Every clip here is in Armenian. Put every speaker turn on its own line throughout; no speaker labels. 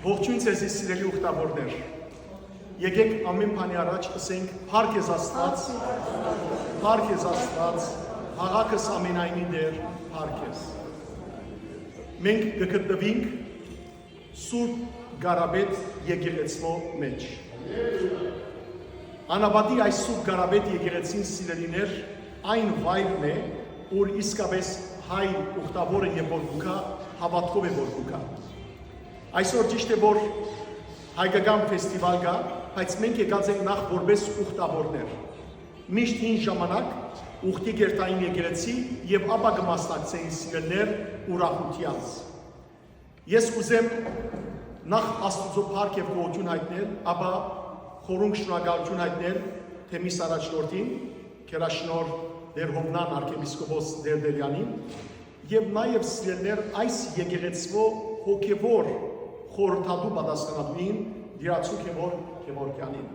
Ողջույն ձեզի սիրելի ուխտավորներ, եկեք ամեն բանի առաջ ասենք փառք ես Աստված, հաղաքս ամենայնի դեր, փառք ես։ Մենք կգտնվենք Սուրբ Գարաբետ եկեղեցվո մեջ։ Անաբադի այս Սուրբ Գարաբետ եկեղեցին սիրելիներ այն վայրն է, որ իսկապես հայ ուխտավորը եւ որ գուքա հավատքով է որ գուքա։ Այսօր ճիշտ է որ հայկական ֆեստիվալ կա, բայց մենք եկած ենք նախ որպես ուխտավորներ։ Միշտ հին ժամանակ ուխտի գերտային եկեղեցի եւ ապա կմասնակցեին սիրելիներ ուրախությանց։ Ես կուզեմ նախ Աստծո փառք եւ գոհություն հայտնել, ապա խորհուրդ շնորհակալություն հայտնել թեմիս առաջնորդին, Քերաշնոր Դեր Հովնան arczepiskopos Դերդելյանին եւ նաեւ սիրելիներ այս եկեղեցվո հոգեվոր խորհրդատու պատասխանատուին Դիրացու Գևորգյանին։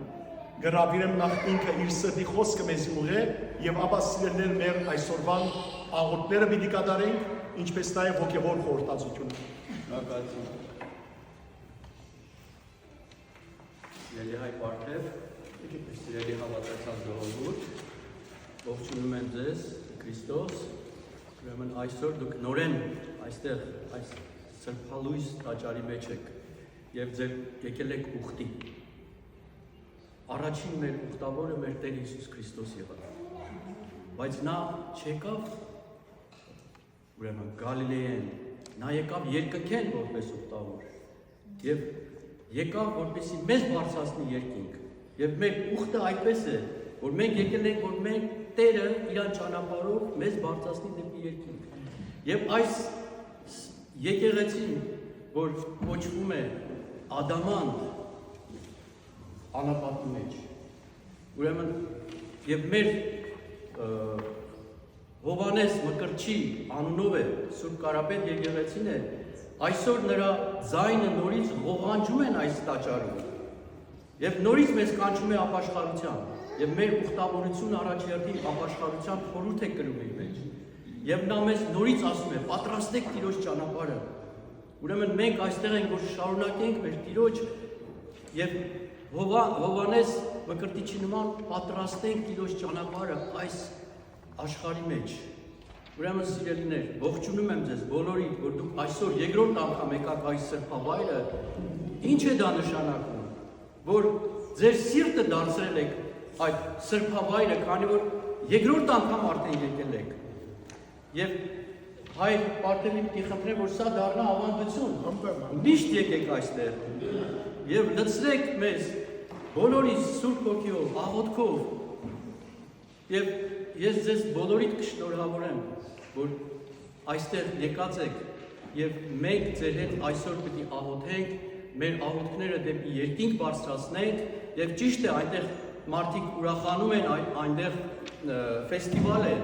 Գրավիրեմ նախ ինքը իր սրտի խոսքը մեզ ուղղե եւ ապա սիրելիներ մեր այսօրվան աղոթները պիտի կատարենք, ինչպես նաեւ հոգեվոր խորհրդածությունը։
Շնորհակալություն։ Սիրելի հայ բարքեր, սիրելի հավատացած ժողովուրդ, ողջունում եմ ձեզ Քրիստոս, ուրեմն այսօր դուք նորեն այստեղ այս սրբալույս տաճարի մեջ եք եւ ձեր եկել եք ուխտի։ Առաջին մեր ուխտավորը մեր Տեր Հիսուս Քրիստոս եղավ։ Բայց նա չեկավ ուրեմն Գալիլեեն, նա եկավ երկնքեն որպես ուխտավոր եւ եկավ որպեսզի մեզ բարձրացնի երկինք եւ մեր ուխտը այդպես է որ մենք եկել ենք որ մենք Տերը իրան ճանապարհով մեզ բարձրացնի դեպի երկինք եւ այս եկեղեցին որ կոչվում է Ադամանտ անապատի մեջ ուրեմն եւ մեր Հովանես Մկրտչի անունով է Սուրբ Կարապետ եկեղեցին է այսօր նրա ձայնը նորից ողանջում են այս տաճարում եւ նորից մեզ կանչում է ապաշխարության եւ մեր ուխտավորությունը առաջերտին ապաշխարության խորհուրդ է կրում իր մեջ եւ նա մեզ նորից ասում է պատրաստեք Տիրոջ ճանապարհը ուրեմն մենք այստեղ ենք որ շարունակենք մեր Տիրոջ եւ Հովանես Մկրտիչի նման պատրաստենք Տիրոջ ճանապարհը այս աշխարհի մեջ ուրեմն սիրելիներ ողջունում եմ ձեզ բոլորիդ որ դուք այսօր երկրորդ անգամ եկաք այս սրբավայրը ինչ է դա նշանակում որ ձեր սիրտը դարձրել եք այդ սրբավայրը քանի որ երկրորդ անգամ արդեն եկել եք եւ հայ պարտեզին պիտի խնդրեմ որ սա դառնա ավանդություն միշտ եկեք այստեղ եւ լցրեք մեզ բոլորի Սուրբ Հոգիով աղոթքով եւ ես ձեզ բոլորիդ կշնորհավորեմ որ այստեղ եկած եք եւ մենք ձեր հետ այսօր պիտի աղոթենք մեր աղոթքները դեպի երկինք բարձրացնենք եւ ճիշտ է այնտեղ մարդիկ ուրախանում են այնտեղ ֆեստիվալ է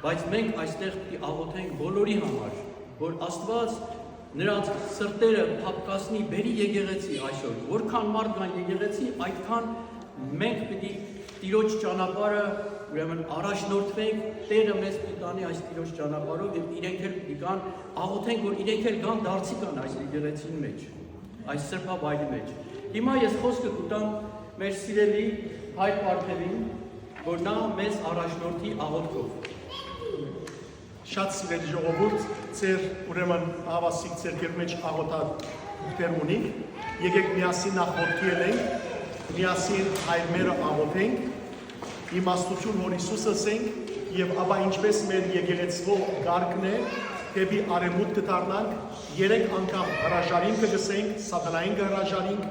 բայց մենք այստեղ պիտի աղոթենք բոլորի համար որ Աստված նրանց սրտերը փափկացնի բերի եկեղեցի այսօր որքան մարդ կան եկեղեցի այդքան մենք պիտի Տիրոջ ճանապարհը ուրեմն առաջնորդվենք Տերը մեզ պիտի տանի այս Տիրոջ ճանապարհով եւ իրենք էլ պիտի գան աղոթենք որ իրենք էլ գան դարձի կան այս եկեղեցին մեջ այս սրբավայրի մեջ հիմա ես խոսքը կտամ մեր սիրելի հայ Պարթևին որ նա մեզ առաջնորդի աղոթքով
Շատ սիրելի ժողովուրդ ձեր ուրեմն հավասիկ ձեր կերպ մեջ աղոթքներ ունիք եկեք միասին նախ ոտքի ելենք միասին հայրմերը աղոթենք իմաստություն որ Հիսուս ասենք եւ ապա ինչպես մեր եկեղեցվո գարկն է դեպի արևմուտք կդառնանք 3 անգամ հրաժարին կգսենք սատանային հրաժարինք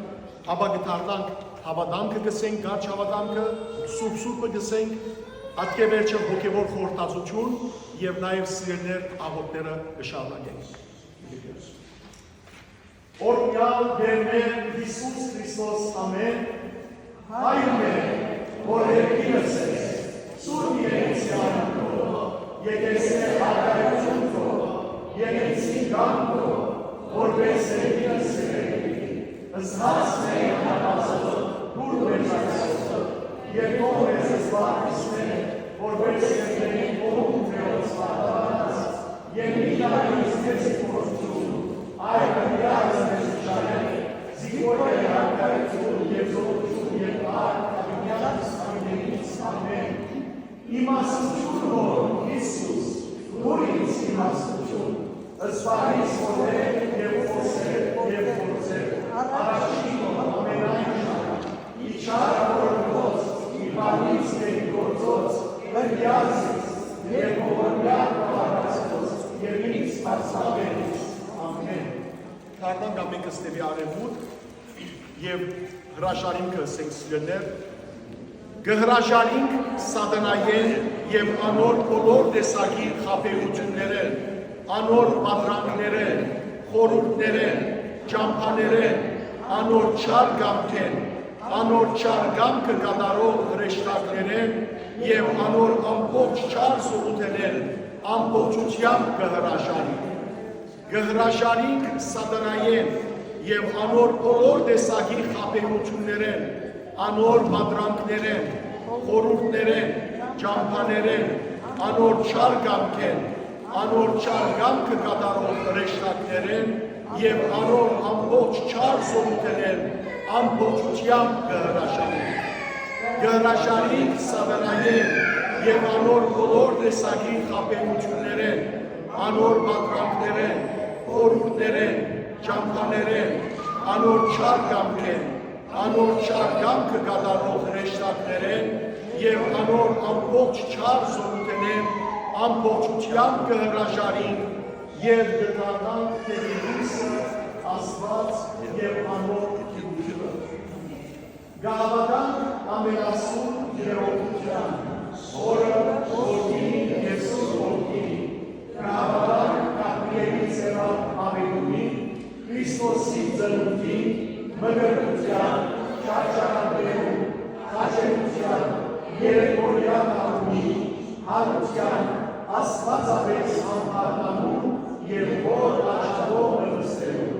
ապա կդառնանք հավատամքը գսենք գարչ հավատամքը սուրբը գսենք Ատկե վերջը հոգևոր խորհրդածություն եւ նաեւ սիրելիներ աղոթները կշարունակենք Օրհնյալ Տեր Հիսուս Քրիստոս ամեն Հայր մեր որ երկինս ես Սուրբ Եկեղեցիանքով եկեցե հարգարություն քո եկեցի գանքո որպես երկինս ըստ մեր հատածը դուր վերջացող եւ կողմես զբաղեցնել որպես երկրի կողմ Տերոց պատահած եւ մի տարի ստեցի փորձում այլ կրյալը մեզ շարել իմաստություն որ Հիսուս, որ ինձ իմաստություն, ըսպարիս որել և խոսել և գործել, առաջին ամենայն ժամանակ, իչար որնոց, իպանից և գործոց, հրյացից և հորյակ հարացոց, և ինձ պարսավելից, ամեն։ Կարնանք ամեն կստևի արևուտ և հրաշարինքը սենք սիրներ, գհրաշարինք սատանայեն և անոր բոլոր տեսակի խաբեություններեն, անոր պատրանքներեն, խորուրդներեն, ճամփաներեն, անոր չար գամքեն, անոր չար գամքը կատարող հրեշտակներեն և անոր ամբողջ չար սողութերեն, ամբողջությամբ գհրաշարինք։ Գհրաշարինք սատանայեն և անոր բոլոր տեսակի խաբեություններեն, անոր պատրանքներեն, խորուրդներեն, ճամփաներեն, անոր չար գամքեն, անոր չար գամքը կատարող հրեշտակներեն և անոր ամբողջ չար սողութերեն, ամբողջությամբ գհրաշարինք։ Գհրաշարինք սատանայեն և անոր բոլոր տեսակի խաբեություններեն, անոր պատրանքներեն, խորուրդներեն, ճամփաներեն, անոր չար գամքեն, անոր չար գամքը կատարող հրեշտակներեն և անոր ամբողջ չար սողութերեն, ամբողջությամբ կհրաշարինք և գտանանք Տերևիսը, Աստված և անոր գիտությունը։ Գահավատանք ամենասուն երողության, Հորը, Որդին և Սուրբ Որդին, գահավատանք Կապրիելի ծերավ Ավետունին, Քրիստոսի ծնունդին, մգրտության, շարժարաբերում, հաճելության, երեկորյա հարունի, հարության, աստվածապես համարնամում և որ աշխարհով նստելու,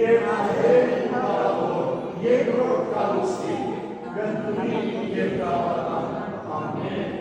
և ահեր ու հարավոր, երկրորդ կալուստի, գնդունի և գավատան, ամեն։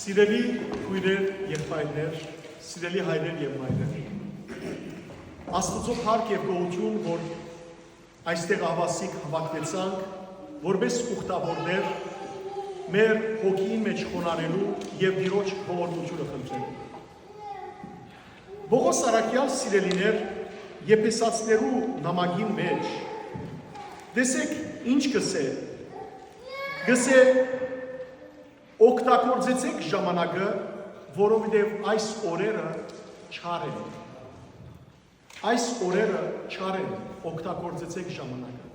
Սիրելի քույրեր, եղբայրներ, սիրելի հայրեր եւ մայրեր։ Աստուծո փառք եւ գոհություն, որ այստեղ ավասիկ հավաքվեցանք, որպես ուխտավորներ մեր հոգի մեջ խոնարհելու եւ Տիրոջ ողորմությունը խնդրելու։ Բողոս Արաքյալ սիրելիներ, Եփեսացիներու նամակին մեջ տեսեք ինչ գսե։ Գսե օգտագործեցեք ժամանակը, որովհետև այս օրերը չար են։ Այս օրերը չար են, օգտագործեցեք ժամանակը։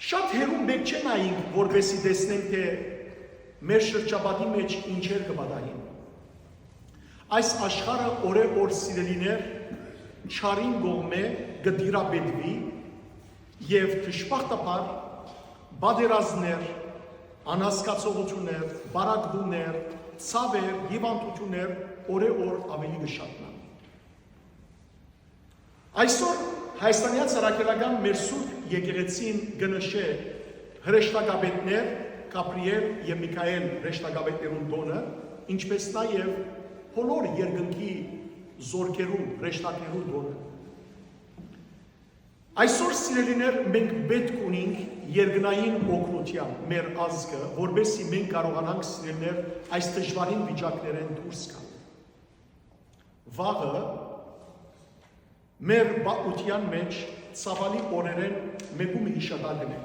Շատ հեռու մեկ չեն այնք, որպեսի տեսնենք, թե մեր շրջապատի մեջ ինչեր կբադային։ Այս աշխարհը օրե-օր սիրելիներ չարին կողմէ կդիրապետվի եւ դժբախտաբար բادرազներ, անհասկացողություններ, բարակդուներ, ցավեր, հիվանդություններ օրե-օր ավելի կշատնան։ Այսօր Հայաստանի Ցարակերական մեր սուրբ եկեղեցին կնշե հրեշտակապետներ Գաբրիել եւ Միքայել հրեշտակապետներուն տոնը, ինչպես նաեւ բոլոր երկնքի զորքերու հրեշտակներու տոնը։ Այսօր սիրելիներ մենք պետք ունենք երկնային օգնության մեր ազգը, որովհետեւ մենք կարողանանք սիրելիներ այս դժվարին վիճակներեն դուրս գալ։ Վաղը մեր բախության մեջ ցավալի օրերեն մեկում հիշատակն է։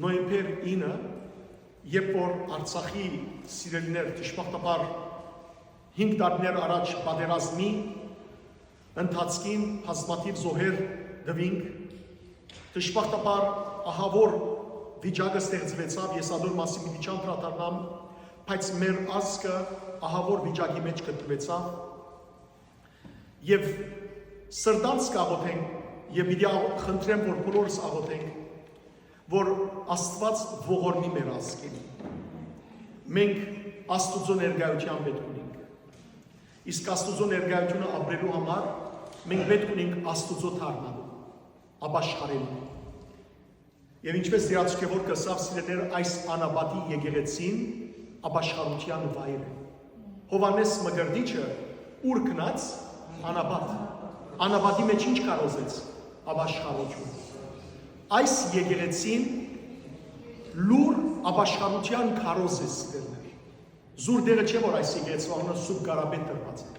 Նոյեմբեր 9, երբ որ Արցախի սիրելիներ դժբախտաբար 5 տարիներ առաջ պատերազմի ընթացքին հազվադեպ զոհեր դվինք, դժբախտաբար ահավոր վիճակը ստեղծվեցավ, ես ադոր մասին մի չեմ դրադառնամ, բայց մեր ազգը ահավոր վիճակի մեջ գտնվեցավ եւ սրտանց կաղոթենք եւ պիտի խնդրեմ, որ բոլորս աղոթենք, որ Աստված ողորմի մեր ազգին։ Մենք Աստուծո ներկայության պետք ունենք։ Իսկ Աստուծո ներկայությունը ապրելու համար մենք պետք ունենք Աստուծո դառնալու, ապաշխարելու։ Եվ ինչպես Տիրացուկեվոր կսավ սիրելիներ, այս անաբատի եկեղեցին ապաշխարության վայր է։ Հովանես Մկրտիչը ուր գնաց անաբատ։ Անաբատի մեջ ինչ կարոզեց ապաշխարություն։ Այս եկեղեցին լուր ապաշխարության քարոզ է սիրելիներ։ Զուր դերը չէ, որ այս եկեղեցու անունը Սուրբ Կարապետ տրված է։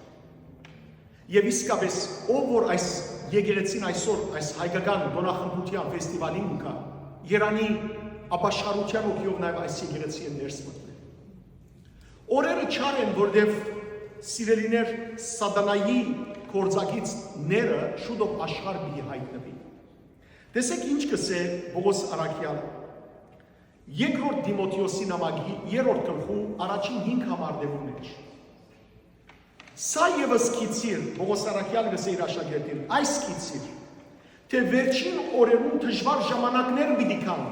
Եվ իսկապես ով որ այս եկեղեցին այսօր այս հայկական տոնախմբության ֆեստիվալին ուկա, Երանի ապաշխարության օգիով նաև այս եկեղեցի են ներս մտնել։ Օրերը չար են, որտեղ սիրելիներ սատանայի գործակիցները շուտով աշխարհ մի հայտնվի։ Տեսեք ինչ կսե Պողոս Արաքյալը։ Երկրորդ Տիմոթեոսի նամակի 3-րդ գլխու առաջին 5 համարներու մեջ։ Սա ևս քիծիր, Պողոս Արաքյալը գսե իր աշակերտին, այս քիծիր, թե վերջին օրերուն դժվար ժամանակներ պիտի կան։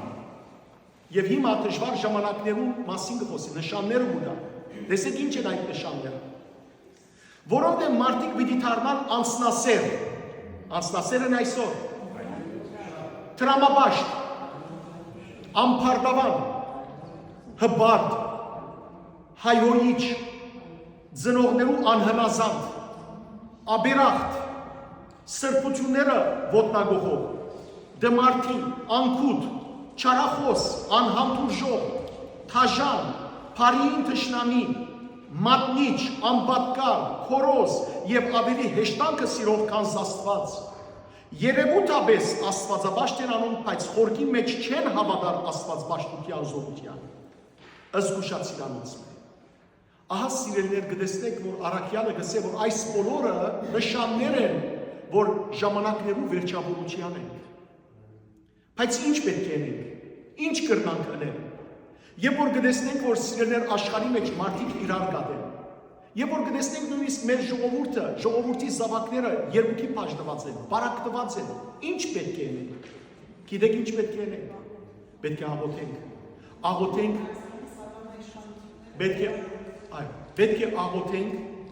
Եվ հիմա դժվար ժամանակներու մասին կխոսի, նշանները ուտա։ Տեսեք ինչ են այդ նշանները։ Որովհետև մարդիկ պիտի դառնան անձնասեր։ Անձնասեր են այսօր։ Տրամաբաշտ, ամփարտավան, հբարդ, հայհոյիչ, ծնողներու անհնազանդ, աբերախտ, սրբությունները ոտնագողող, դմարդին, անքուտ, չարախոս, անհամբուրժող, թաժան, փարիին թշնամի, մատնիչ, ամբատկար, քորոզ եւ ավելի հեշտանքը սիրող քան Աստված։ Երևութաբես Աստվածաբաշտ են անում, բայց խորքի մեջ չեն հավատար Աստվածբաշտության զորության։ Զգուշացիրանից։ Ահա սիրելիներ կտեսնեք, որ Արաքյալը գսե, որ այս բոլորը նշաններ են, որ ժամանակներու վերջավորության են։ Բայց ինչ պետք է անենք, ինչ կրնանք անել։ Եվ որ կտեսնենք, որ սիրելիներ աշխարհի մեջ մարդիկ իրար կատեն։ Եվ որ կտեսնենք նույնիսկ մեր ժողովուրդը, ժողովրդի զավակները երկուքի բաժնված են, բարակտված են։ Ինչ պետք է անենք։ Գիտեք ինչ պետք է անենք։ Պետք է աղոթենք։ Աղոթենք։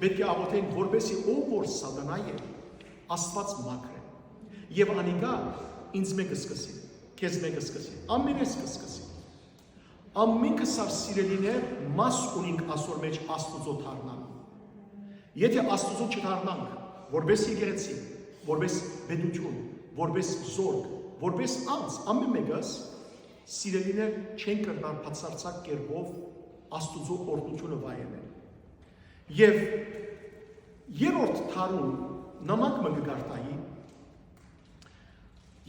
Պետք է աղոթենք, որպեսզի ով որ սատանա է, Աստված մաքրե։ Եվ անիկա ինձ մեկը սկսի, քեզ մեկը սկսի, ամենես կսկսի։ Ամենքը սար սիրելիներ մաս ունենք ասոր մեջ Աստուծո դառնալու։ Եթե Աստծո չդառնանք, որպես եկեղեցի, որպես պետություն, որպես զորք, որպես անձ, ամեն մեկս սիրելիներ չեն կրնար բացարձակ կերպով Աստծո օրհնությունը վայելել։ Եվ երրորդ թարում նամակ մը կգարտայի,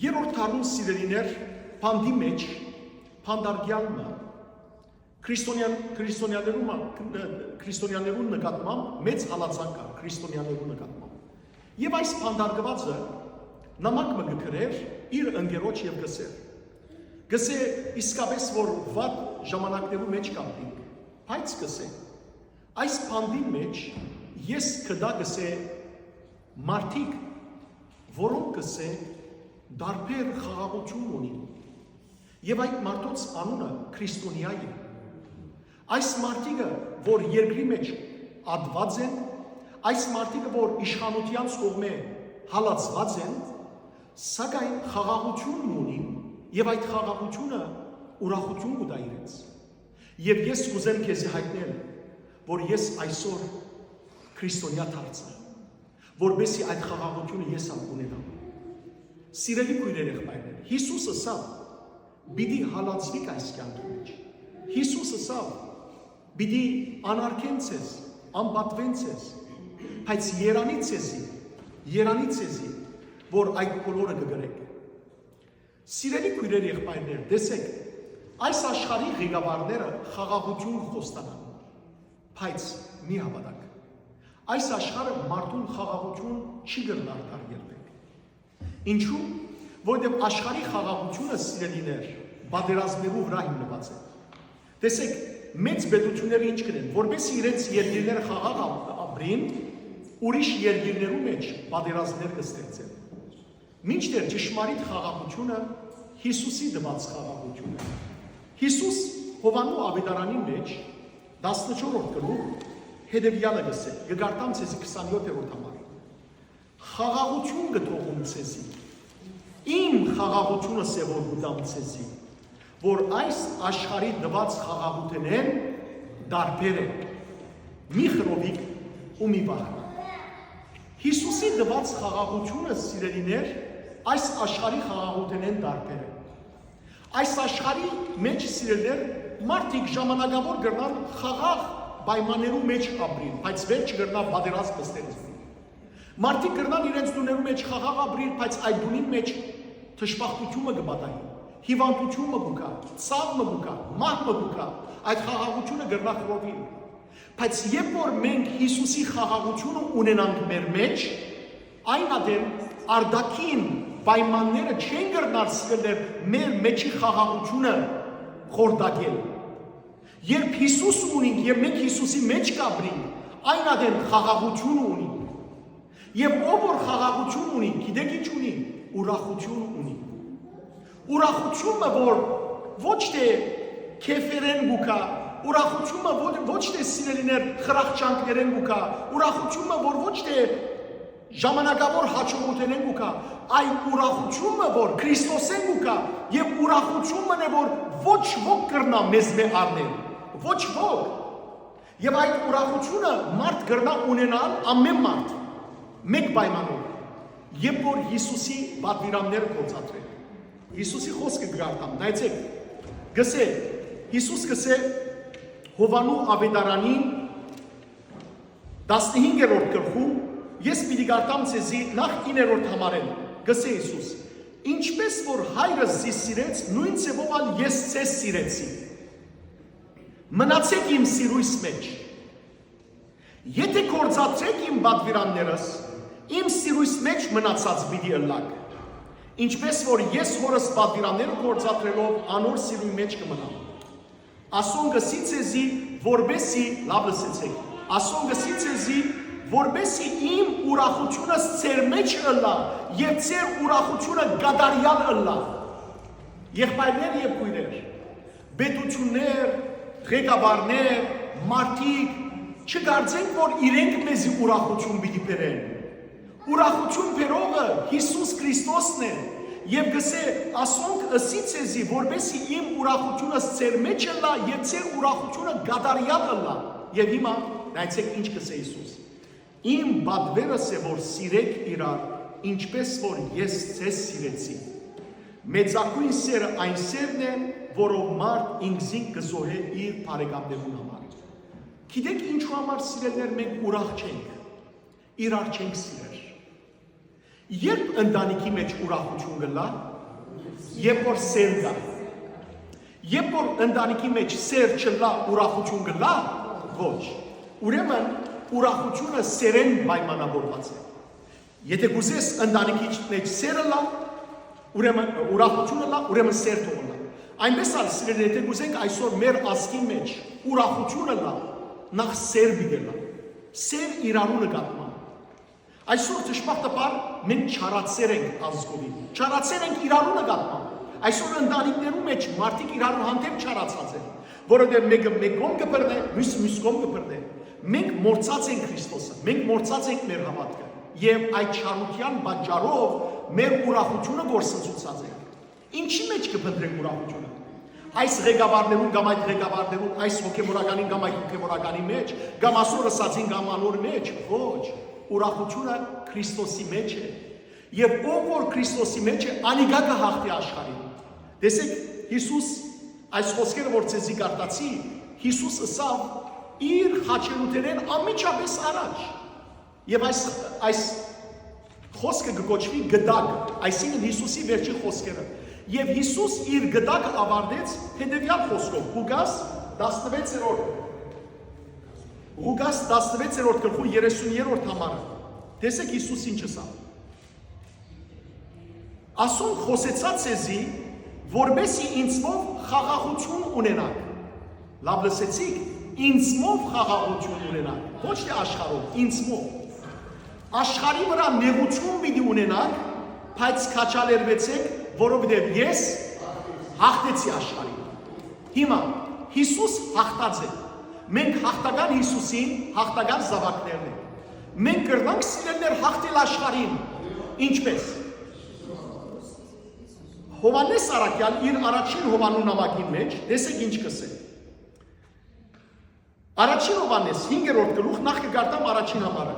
երրորդ թարում սիրելիներ փանդի մեջ փանդարգյալը քրիստոնյաներու նկատմամբ մեծ հալածանք կա քրիստոնյաներու նկատմամբ։ Եվ այս փանդարգվածը նամակ մը գրեր իր ընկերոջ եւ գսե իսկապես որ վատ ժամանակներու մեջ կապրինք, բայց գսե այս փանդի մեջ ես կդա գսե մարդիկ, որոնք գսե դարբեր խաղաղություն ունին։ Եվ այդ մարդոց անունը քրիստոնյա է։ Այս մարդիկը, որ երկրի մեջ ադված են, այս մարդիկը, որ իշխանության կողմէ հալածված են, սակայն խաղաղություն ունին, եւ այդ խաղաղությունը ուրախություն կտա իրենց։ Եվ ես կուզեմ քեզ հայտնել, որ ես այսօր քրիստոնյա դարձա, որբեսի այդ խաղաղությունը ես ունենամ։ Սիրելի քույրեր եղբայրներ, Հիսուսը սա բիդի հալածվիկ այս կյանքի մեջ։ Հիսուսը սա բիդի անարգեն ցեզ, անբատվեն ցեզ, բայց երանի ցեզի, որ այդ բոլորը կգրեք։ Սիրելի քույրեր եղբայրներ, տեսեք, այս աշխարհի ղեկավարները խաղաղություն խոստանան, բայց մի հավատաք, այս աշխարհը մարդուն խաղաղություն չի գրնար տար երբեք։ Ինչու՞, որովհետև աշխարհի խաղաղությունը սիրելիներ բادرազմներու վրա հիմնված է։ Տեսեք, մեծ պետությունները ինչ կրեն, որովհետև իրենց երկիրները խաղաղ ապրին, ուրիշ երկիրներու մեջ բادرազմներ կստեղծեն։ Մինչդեռ ճշմարիտ խաղաղությունը Հիսուսի դված խաղաղություն է։ Հիսուս Հովանու ավետարանի մեջ 14-րդ գլուխ հետևյալը գսե, կգարտամ ցեզի 27-րդ համար։ Խաղաղություն գտողում ցեզի։ Իմ խաղաղությունը սևոր գտամ ցեզի, որ այս աշխարհի դված խաղաղությունեն դարբեր է։ Մի խրովիկ ու մի վախնա։ Հիսուսի դված խաղաղությունը սիրելիներ այս աշխարհի խաղաղությունեն դարբեր է։ Այս աշխարհի մեջ սիրելիներ մարդիկ ժամանակավոր գրնան խաղաղ պայմաններու մեջ ապրին, բայց վեր չգրնա բادرազմ ստեղծվի։ Մարդիկ գրնան իրենց դուներու մեջ խաղաղ ապրին, բայց այդ դունի մեջ թշպախտությունը կբադայի, հիվանդությունը կուկա, ցավը կուկա, մահը կուկա, այդ խաղաղությունը գրնա խրովին։ Բայց երբ որ մենք Հիսուսի խաղաղությունը ունենանք մեր մեջ, այն ադեմ արդակին պայմանները չեն գրնար սկլներ մեր մեջի խաղաղությունը խորդակել։ Երբ Հիսուս ունենք եւ մենք Հիսուսի մեջ կապրենք, այն ադեմ խաղաղություն ունենք։ Եվ ով որ խաղաղություն ունի, գիտեք ինչ ունի, ուրախություն ունի։ Ուրախությունը, որ ոչ թե քեֆերեն գուկա, ուրախությունը, ոչ թե սիրելիներ խրախճանքներեն գուկա, ուրախությունը, որ ոչ թե ժամանակավոր հաջողությունեն գուկա, այն ուրախությունը, որ Քրիստոսեն գուկա, եւ ուրախությունն է, որ ոչ ոք կրնա մեզ մե առնել, ոչ ոք։ Եվ այդ ուրախությունը մարդ կրնա ունենալ ամեն մարդ, մեկ պայմանով, երբ որ Հիսուսի պատվիրանները կործածվեն։ Հիսուսի խոսքը գարտամ, նայեցեք, գսե, Հիսուս գսե Հովանու ավետարանի 15-րդ գլխում, ես պիտի գարտամ ցեզի նախ 9-րդ համարեն, գսե Հիսուս, ինչպես որ հայրս զի սիրեց, նույն ձևով ես ձեզ սիրեցի։ Մնացեք իմ սիրույս մեջ։ Եթե կործածեք իմ պատվիրաններս, իմ սիրույս մեջ մնացած պիտի ըլլաք, ինչպես որ ես հորս պատվիրանները կործածելով անոր սիրույի մեջ կմնամ։ Ասոն գսի ցեզի, որբեսի լավ լսեցեք, ասոն գսի ցեզի, որբեսի իմ ուրախությունս ձեր մեջ ըլլա եւ ձեր ուրախությունը գադարյալ ըլլա։ Եղբայրներ եւ քույրեր, պետություններ, ղեկավարներ, մարդիկ չգարձենք, որ իրենք մեզի ուրախություն պիտի բերեն։ Ուրախություն բերողը Հիսուս Քրիստոսն է եւ գսե ասոնք ըսի ցեզի, որբեսի իմ ուրախությունս ձեր մեջ ըլլա եւ ձեր ուրախությունը գադարյալ ըլլա։ Եվ հիմա նայեցեք ինչ գսե Հիսուս։ Իմ բադվերս է, որ սիրեք իրար, ինչպես որ ես ձեզ սիրեցի։ Մեծակույն սերը այն սերն է, որով մարդ ինքզին կզոհե իր բարեկամներուն համար։ Գիտեք ինչու համար սիրելներ մենք ուրախ չենք, իրար չենք սիրեր։ Երբ ընտանիքի մեջ ուրախություն գլա, երբ որ սեր գա, երբ որ ընտանիքի մեջ սեր չլա, ուրախություն գլա, ոչ։ Ուրեմն ուրախությունը սերեն պայմանավորված է։ Եթե գուզես ընտանիքի մեջ սերը լա, ուրեմն ուրախությունը լա, ուրեմն սեր թողը լա։ Այնպես ալ սիրել, եթե գուզենք այսօր մեր ազգի մեջ ուրախությունը լա, նախ սեր բիգելա, սեր իրարու նկատմամբ։ Այսօր ճշմարտաբար մենք չարացեր ենք ազգովին, չարացեր ենք իրարու նկատմամբ։ Այսօր ընտանիքներու մեջ մարդիկ իրարու հանդեպ չարացած են, որովհետև մեկը մեկ կողմ կբռնե, մյուս կողմ կբռնե։ Մենք մորցած ենք Քրիստոսը, մենք մորցած ենք մեր հավատքը, եւ այդ չարության պատճառով մեր ուրախությունը գործընծուցած ենք։ Ինչի մեջ կփնտրենք ուրախությունը։ Այս ղեկավարներուն կամ այդ ղեկավարներուն, այս հոգեվորականին կամ այդ հոգեվորականի մեջ, կամ ասոր ասածին կամ անոր մեջ, ոչ, ուրախությունը Քրիստոսի մեջ է։ Եվ ով որ Քրիստոսի մեջ է, անիգա կհաղթի աշխարհին։ Տեսեք, Հիսուս այս խոսքերը որ ցեզի կարտացի, Հիսուս ասավ իր խաչելուտերեն ամիջապես առաջ։ Եվ այս խոսքը կգոչվի գդակ, այսինքն Հիսուսի վերջի խոսքերը։ Եվ Հիսուս իր գդակը ավարտեց հետևյալ խոսքով, Ղուկաս 16-րդ Ղուկաս 16-րդ գլխու 30-րդ համարը։ Տեսեք Հիսուս ինչ ասավ։ Ասում խոսեցած ցեզի, որբեսի ինձմով խաղաղություն ունենաք։ Լավ լսեցիք, ինձմով խաղաղություն ունենաք, ոչ թե աշխարհով, ինձմով։ Աշխարհի վրա նեղություն պիտի ունենաք, բայց քաչալերվեցեք, որովհետև ես հաղթեցի աշխարհին։ Հիմա Հիսուս հաղթած է։ Մենք հաղթական Հիսուսին, հաղթական զավակներն ենք։ Մենք կրնանք սիրելներ հաղթել աշխարհին։ Ինչպես։ Հովհաննես Արաքյալ իր առաջին Հովանու նամակի մեջ, տեսեք ինչ կսե։ Առաջին Հովհաննես 5-րդ գլուխ նախ կգարտամ առաջին համարը։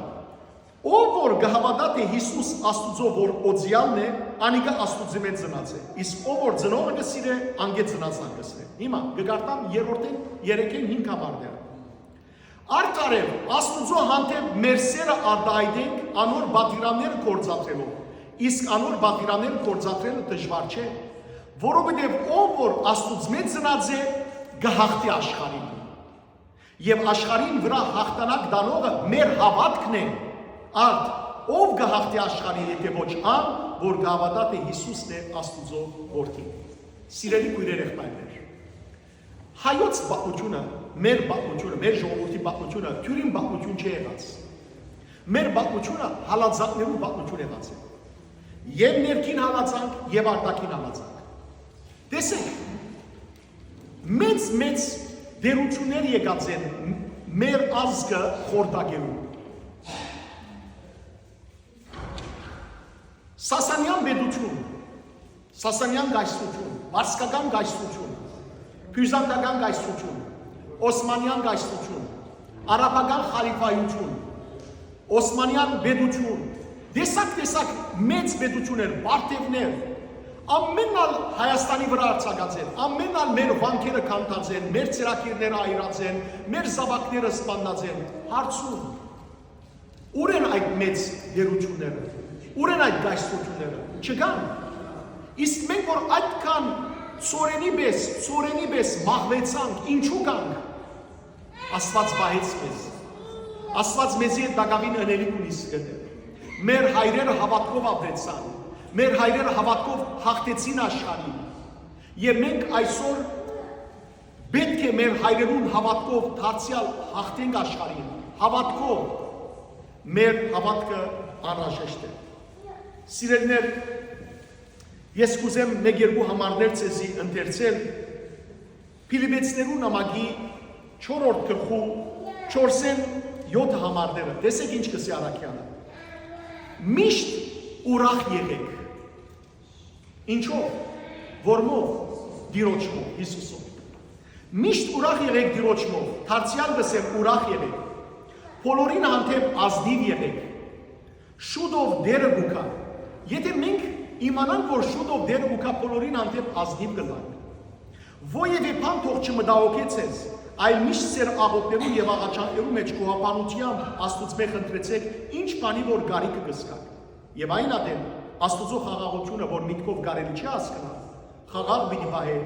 Ով որ կհավատա թե Հիսուս Աստուծո որ օձյալն է, անիկա Աստուծի մեջ ծնած է։ Իսկ ով որ ծնողը կսիրե, անգե ծնածան կսիրե։ Հիմա կգարտամ 3-րդին, 3-ին 5 համարները։ Արտարև Աստուծո հանդեպ մեր սերը արտահայտենք անոր բادرանները կործատրելով։ Իսկ անոր բادرանները կործատրելը դժվար չէ, որովհետև ով որ Աստուծո մեջ ծնած է, կհաղթի աշխարհին։ Եվ աշխարհին վրա հաղթանակ դանողը մեր հավատքն է։ Արդ, ով կհաղթի աշխարհին, եթե ոչ ան, որ կհավատա թե Հիսուսն է Աստուծո որդին։ Սիրելի քույրեր եղբայրներ, հայոց բախությունը, մեր բախությունը, մեր ժողովրդի բախությունը թյուրին բախություն չի եղած։ Մեր բախությունը հալածանքներու բախություն եղած է։ Եվ ներքին հալածանք, եւ արտաքին հալածանք։ Տեսեք, մեծ դերություններ եկած են մեր ազգը խորտակելու։ Սասանյան պետություն, Սասանյան գայսրություն, Վարսկական գայսրություն, Բյուզանդական գայսրություն, Օսմանյան գայսրություն, Արաբական խալիֆայություն, Օսմանյան պետություն, տեսակ մեծ պետություններ, բարտևներ, ամենալ Հայաստանի վրա արձակած են, ամենալ մեր վանքերը կանտած են, մեր ծրագիրները այրած են, մեր զավակները սպանած են, հարցում, ուր են այդ մեծ դերությունները, ուր են այդ գայսրությունները, չկան, իսկ մենք որ այդքան ծորենի պես մահվեցանք, ինչու կանք, Աստված պահեց մեզ, Աստված մեզի հետ դակավին ընելիք ունի սկտել, մեր հայրերը հավատքով ապրեցան, մեր հայրերը հավատքով հաղթեցին աշխարհին, եւ մենք այսօր պետք է մեր հայրերուն հավատքով դարձյալ հաղթենք աշխարհին, հավատքով մեր հավատքը անհրաժեշտ է։ Սիրելիներ, ես կուզեմ մեկ-երկու համարներ ցեզի ընթերցել Փիլիպեցիներու նամակի 4-րդ գլխու 4-ին 7 համարները։ Տեսեք ինչ կսի Արաքյանը։ Միշտ ուրախ եղեք։ Ինչով, որմով, Տիրոջով, Հիսուսով։ Միշտ ուրախ եղեք Տիրոջով, դարձյալ գսեմ ուրախ եղեք, բոլորին հանդեպ ազնիվ եղեք։ Շուտով դերը գուքա։ Եթե մենք իմանանք, որ շուտով դերը գուքա բոլորին հանդեպ ազնիվ կլանք, Ոևէ բան թող չմտահոգեցես, այլ միշտ ձեր աղոթներում եւ աղաչանքներում մեջ գոհաբանությամբ Աստծո խնդրեցեք, ինչ բանի որ գարիկը կզգաք։ Եվ այն ադեմ Աստծո խաղաղությունը, որ միտքով կարելի չի հասկանալ, խաղաղ պիտի պահե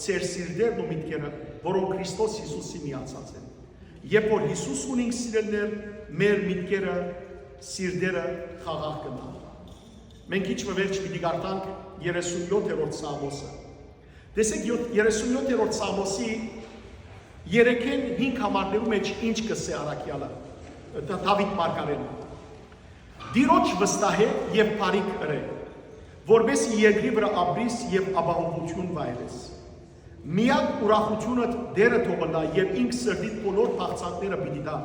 ձեր սիրտերն ու միտքերը, որոնք Քրիստոս Հիսուսի միացած են։ Երբ որ Հիսուս ունենք սիրելիներ, մեր միտքերը, սիրտերը խաղաղ կնան։ Մենք ինչ վերջ պիտի գարտանք 37-րդ Սաղմոսը։ Տեսեք 37-րդ Սաղմոսի 3-ին 5 համարներու մեջ ինչ կսե առաքյալը, Դավիթ մարգարեն։ Դիրոջ վստահե եւ բարիք ըրե, որբեսի երկրի վրա ապրիս եւ ապահովություն վայրես։ Միակ ուրախությունդ դերը թողնա եւ ինք սրտիդ բոլոր փախցանքները պիտի տա։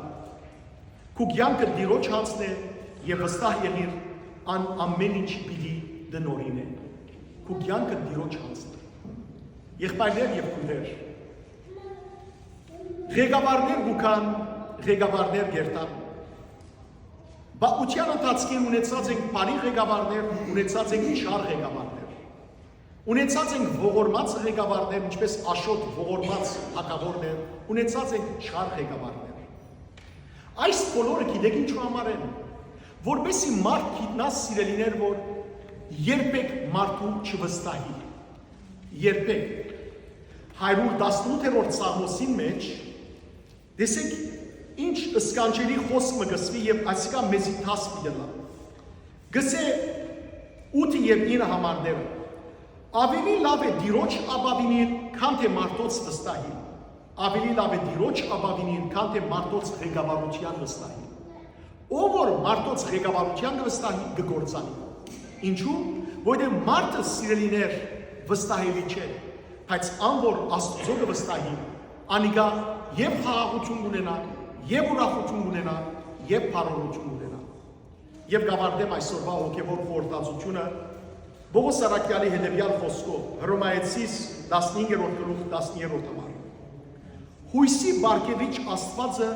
Քու կյանքը դիրոջ հանցն է եւ վստահ եղիր ամեն ինչ պիտի դնորինե։ Քու կյանքը դիրոջ հանցն է։ Եղբայրներ եւ քույրեր, ղեկավարներ գուքան, ղեկավարներ գերտան։ Բաղության ընթացքին ունեցած ենք բարի ղեկավարներ, ունեցած ենք չար ղեկավարներ։ Ունեցած ենք ողորմած ղեկավարներ, ինչպես Աշոտ ողորմած հակավորներ, ունեցած ենք չար ղեկավարներ։ Այս բոլորը գիտեք ինչու համար են, որպեսզի մարդ գիտնա սիրելիներ, որ երբեք մարդու չվստահի։ Երբեք 118-րդ Սաղմոսի մեջ տեսեք ինչ սկանջելի խոսք մը գսվի եւ այսիկա մեզի թաս պիտելա։ Գսե 8 եւ 9 համարները։ Ավելի լավ է դիրոջ ապավինին, քան թե մարդոց վստահի։ Ավելի լավ է դիրոջ ապավինին, քան թե մարդոց ղեկավարության վստահի։ Ով որ մարդոց ղեկավարության վստահի կգործանի։ Ինչու՞, որովհետեւ մարդը սիրելիներ վստահելի չէ, բայց ան որ Աստծո վստահի, անիկա եւ խաղաղություն ունենա, եւ ուրախություն ունենա, եւ բարօրություն ունենա։ Եվ գավարտեմ այսօրվա հոգեվոր խորհրդածությունը Պողոս առաքյալի հետևյալ խոսքով, Հռոմայեցիս 15-րդ գլուխ 10-րդ համար։ Հույսի բարգեւիչ Աստվածը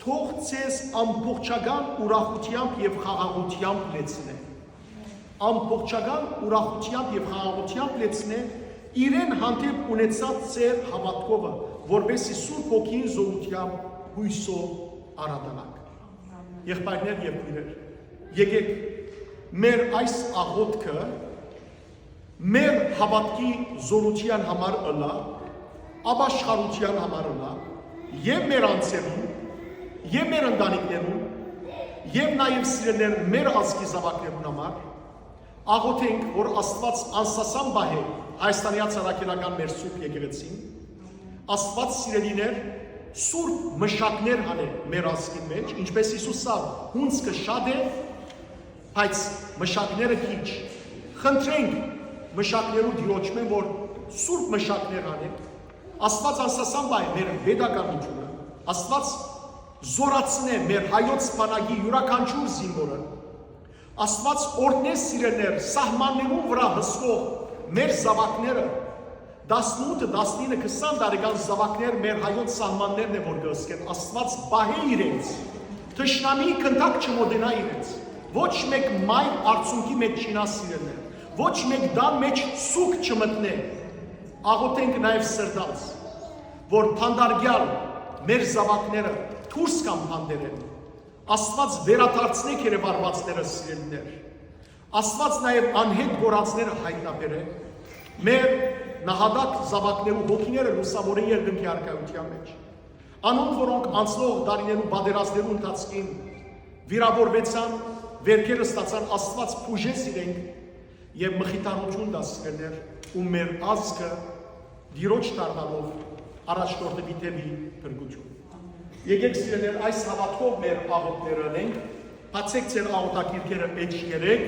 թող ցես ամբողջական ուրախությամբ եւ խաղաղությամբ լեցնե։ Ամբողջական ուրախությամբ եւ խաղաղությամբ լեցնե իրեն հանդեպ ունեցած ձեր հավատքովը, որպեսզի Սուրբ Հոգին զորությամբ հույսով արադանանք։ Եղբայրներ եւ քույրեր, եկեք մեր այս աղոթքը մեր հավատքի զորության համար ըլա, ապաշխարության համար ըլա, եւ մեր անձերում, եւ մեր ընտանիքներում, եւ նաեւ սիրելիներ մեր ազգի զավակներուն համար աղոթենք, որ Աստված անսասան բահե Հայաստանի ցարակելական մեր Սուրբ եկեղեցին, Աստված սիրելիներ Սուրբ մշակներ հանե մեր ազգի մեջ, ինչպես Հիսուսը հունցքը շատ է, բայց մշակները քիչ։ Խնդրենք մշակներու դիրոճմեն, որ Սուրբ մշակներ հանե, Աստված անսասան բայ մեր վեդականությունը, Աստված զորացնե մեր հայոց բանակի յուրաքանչյուր զինվորը, Աստված օրհնե սիրելիներ սահմաններում վրա հսկող մեր զավակները 18, 19, 20 տարեկան զավակներ մեր հայոց սահմաններն է որ գսկեն, Աստված բահե իրենց, թշնամի քնտակ չմոտենա իրենց, ոչ մեկ մայր արցունքի մեջ չինա սիրելներ, ոչ մեկ դան մեջ սուկ չմտնե, աղոթենք նաև սրտած, որ փանդարգյալ մեր զավակները դուրս կամ փանդերեն, Աստված վերադարձնե քերեվարվածները սիրելներ, Աստված նաև անհետ գործները հայտնաբերե, մեր նահատակ զավակներու հոգիները լուսավորեն երկնքի արքայության մեջ, անոնք որոնք անցնող տարիներու բادرազներու ընթացքին վիրավորվեցան, վերքերը ստացան, Աստված փուժեց իրենք եւ մխիթարություն դասկներ ու մեր ազգը դիրոջ դառնալով առաջնորդի վիտևի փրկություն։ Եկեք սիրելիներ այս հավատքով մեր աղոթքները անենք, բացեք ձեր աղոթակիրքերը մեջ 3։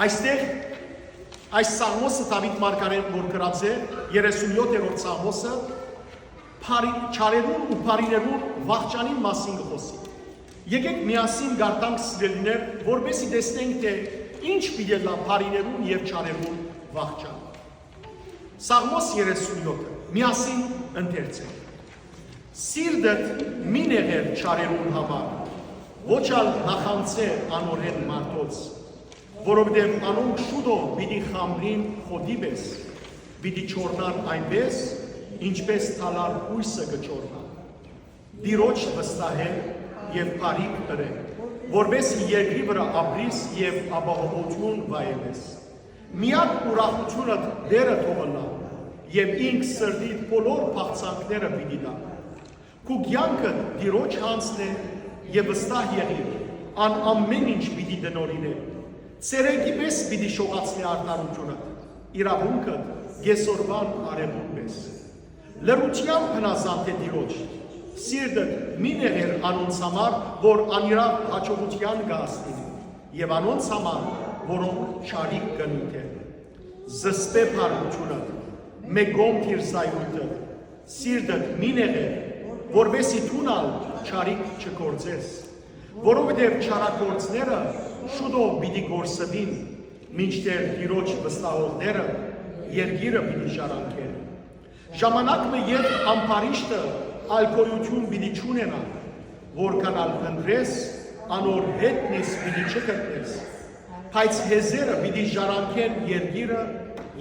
Այստեղ այս Սաղմոսը Դավիթ մարգարեն որ գրած է 37-րդ Սաղմոսը չարերուն ու բարիներուն վախճանի մասին խոսի։ Եկեք միասին գարտանք սիրելիներ, որպեսզի տեսնենք թե ինչ պիտի լա բարիներուն եւ չարերուն վախճան։ Սաղմոս 37-ը միասին ընթերցենք։ Սիրտդ մի նեղեր չարերուն համար, ոչ ալ նախանցե անորեն մարդոց, որովհետև անոնք շուտով պիտի խամրին խոդի պես, պիտի չորնան այնպես, ինչպես թալար հույսը կչորնա։ Տիրոջ վստահել եւ բարիք կրել, որովհետև երկրի վրա ապրիս եւ ապահովություն վայելես։ Միակ ուրախությունը դերը թողնա եւ ինք սրտիդ բոլոր փախցանքները պիտի տա։ Քու կյանքը Տիրոջ հանցն է եւ վստահ եղիր, ան ամեն ինչ պիտի դնորինե։ Ցերեկի պես պիտի շողացնի արտարությունը, իրավունքը գեսորվան արևուն պես։ Լրությամբ հնազանդ է Տիրոջ, սիրտը մի նեղեր անոնց համար, որ անիրավ հաջողության կհասնի, եւ անոնց համար, որոնք շարիկ կնույթեն։ Զսպե փառությունը, մեգոմ թիր զայրույթը, սիրտը մի նեղեր, որովհետև թունալ չարիկ չգործես, որովհետև չարագործները շուտով պիտի գործվին, մինչդեռ Տիրոջ վստահողները երկիրը պիտի շարանքեն։ Ժամանակը երբ ամբարիշտը ալկոյություն պիտի չունենա, որքան ալ ընտրես, անոր հետնից պիտի չգտնես, բայց հեզերը պիտի շարանքեն երկիրը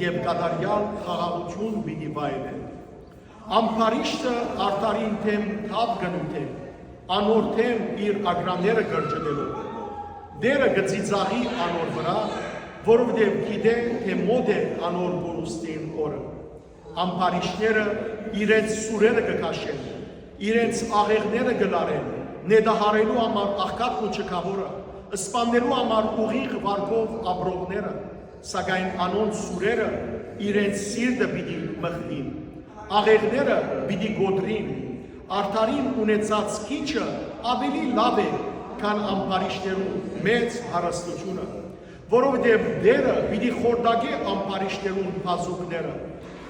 եւ կատարյալ խաղաղություն պիտի վայելեն։ Ամբարիշտը արտարին թեմ թավ գնութ է, անոր թեմ իր ագրանները գրջդելով։ Դերը գծիծաղի անոր վրա, որովհետև գիտե, թե մոտ է անոր գորուստին օրը։ Ամբարիշտները իրենց սուրերը կկաշեն, իրենց աղեղները գլարեն, նետահարելու համար աղքատն ու չքավորը, սպանելու համար ուղիղ վարկով ապրողները, սակայն անոնց սուրերը իրենց սիրտը պիտի մխնին, աղեղները պիտի գոդրին, արդարին ունեցած քիչը ավելի լավ է, քան ամբարիշտերու մեծ հարստությունը, որովհետև դերը պիտի խորտակե ամբարիշտերուն բազուկները,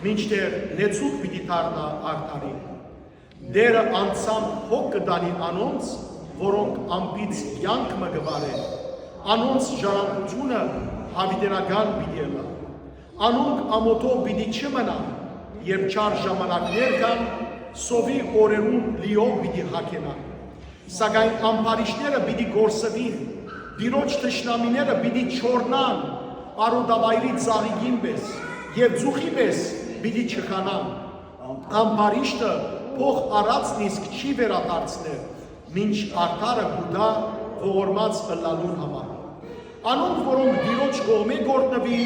մինչդեռ նեցուկ պիտի դառնա արդարին։ Դերը անցամ հոգ կտանի անոնց, որոնք ամպից կյանք մը գվարեն, անոնց ժառանգությունը հավիտենական պիտի ելա, անոնք ամոթով պիտի չմնան, երբ չար ժամանակներ կան, սովի օրերուն լիով պիտի հագենան, սակայն ամբարիշտները պիտի գործվին, Տիրոջ թշնամիները պիտի չորնան, արուդավայրի ծաղիկին պես եւ ձուխի պես պիտի չքանան։ Ամբարիշտը փող առածն իսկ չի վերադարձնել, մինչ արդարը գուտա ողորմած ըլլալուն համար։ Անոնք, որոնք Տիրոջ կողմե գործնվի,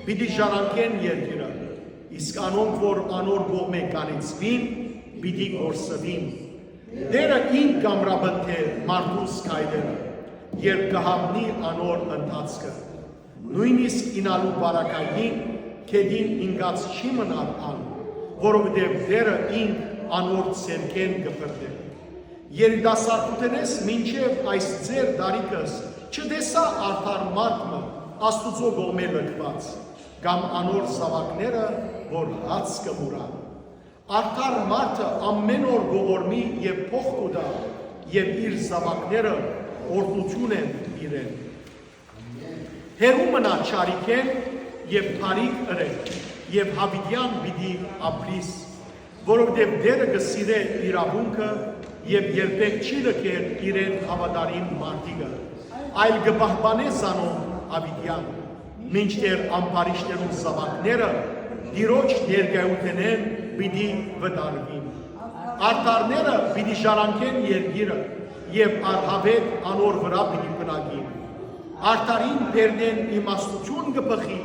պիտի ժառանգեն երկիրը, իսկ անոնք, որ անոր կողմե կանեցվին, պիտի գործվին։ Դերը ինք կամրաբնթե մարդուս քայլերը, երբ կհավնի անոր ընթացքը, նույնիսկ ինալու բարակային կեդին ինգած չի մնալ ան, որովհետև դերը ինք անոր ցերկեն կփրդե։ Երիտասարդութենես մինչև այս ձեր դարիքս չտեսա արդար մարդը Աստուծո կողմե լքված, կամ անոր զավակները, որ հաց կմուրան։ Արդար մարդը ամեն օր ողորմի եւ փող կուտա, եւ իր զավակները օրդություն են իրեն։ Հերու մնա չարիքեն եւ բարիք ըրեք եւ հավիտյան պիտի ապրիս, որովհետեւ դերը կսիրե իրավունքը եւ երբեք չի լքեր իրեն հավատարիմ մարդիկը, այլ կպահպանե զանոն հավիտյան, մինչդեռ ամբարիշտերուն զավակները Տիրոջ ներկայութենեն պիտի վտարվին։ Արդարները պիտի ժառանգեն երկիրը եւ արհավետ անոր վրա պիտի բնակին։ Արդարին բերնեն իմաստություն կփխի,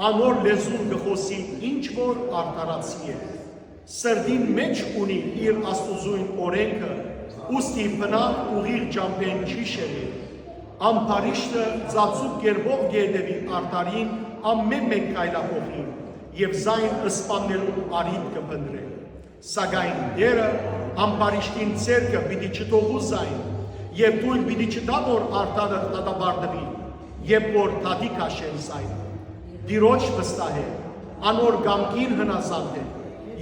անոր լեզուն կխոսի ինչ որ արդարացի է։ Սրդին մեջ ունի իր աստուծույն օրենքը, ուստի բնավ ուղիղ ճամփեն չի շեղի։ Ամբարիշտը ծածուկ կերպով գետևի արդարին ամեն մեկ կայլափոխին եւ զայն ըսպանելու արիտ կփնտրե։ Սակայն դերը ամբարիշտին ցերկը պիտի չթողու զայն, եւ դույն պիտի չտա որ արդարը դատաբարդվի, եւ որ դատի քաշեն զայն։ Տիրոջ վստահե, անոր գամքին հնազանդ է,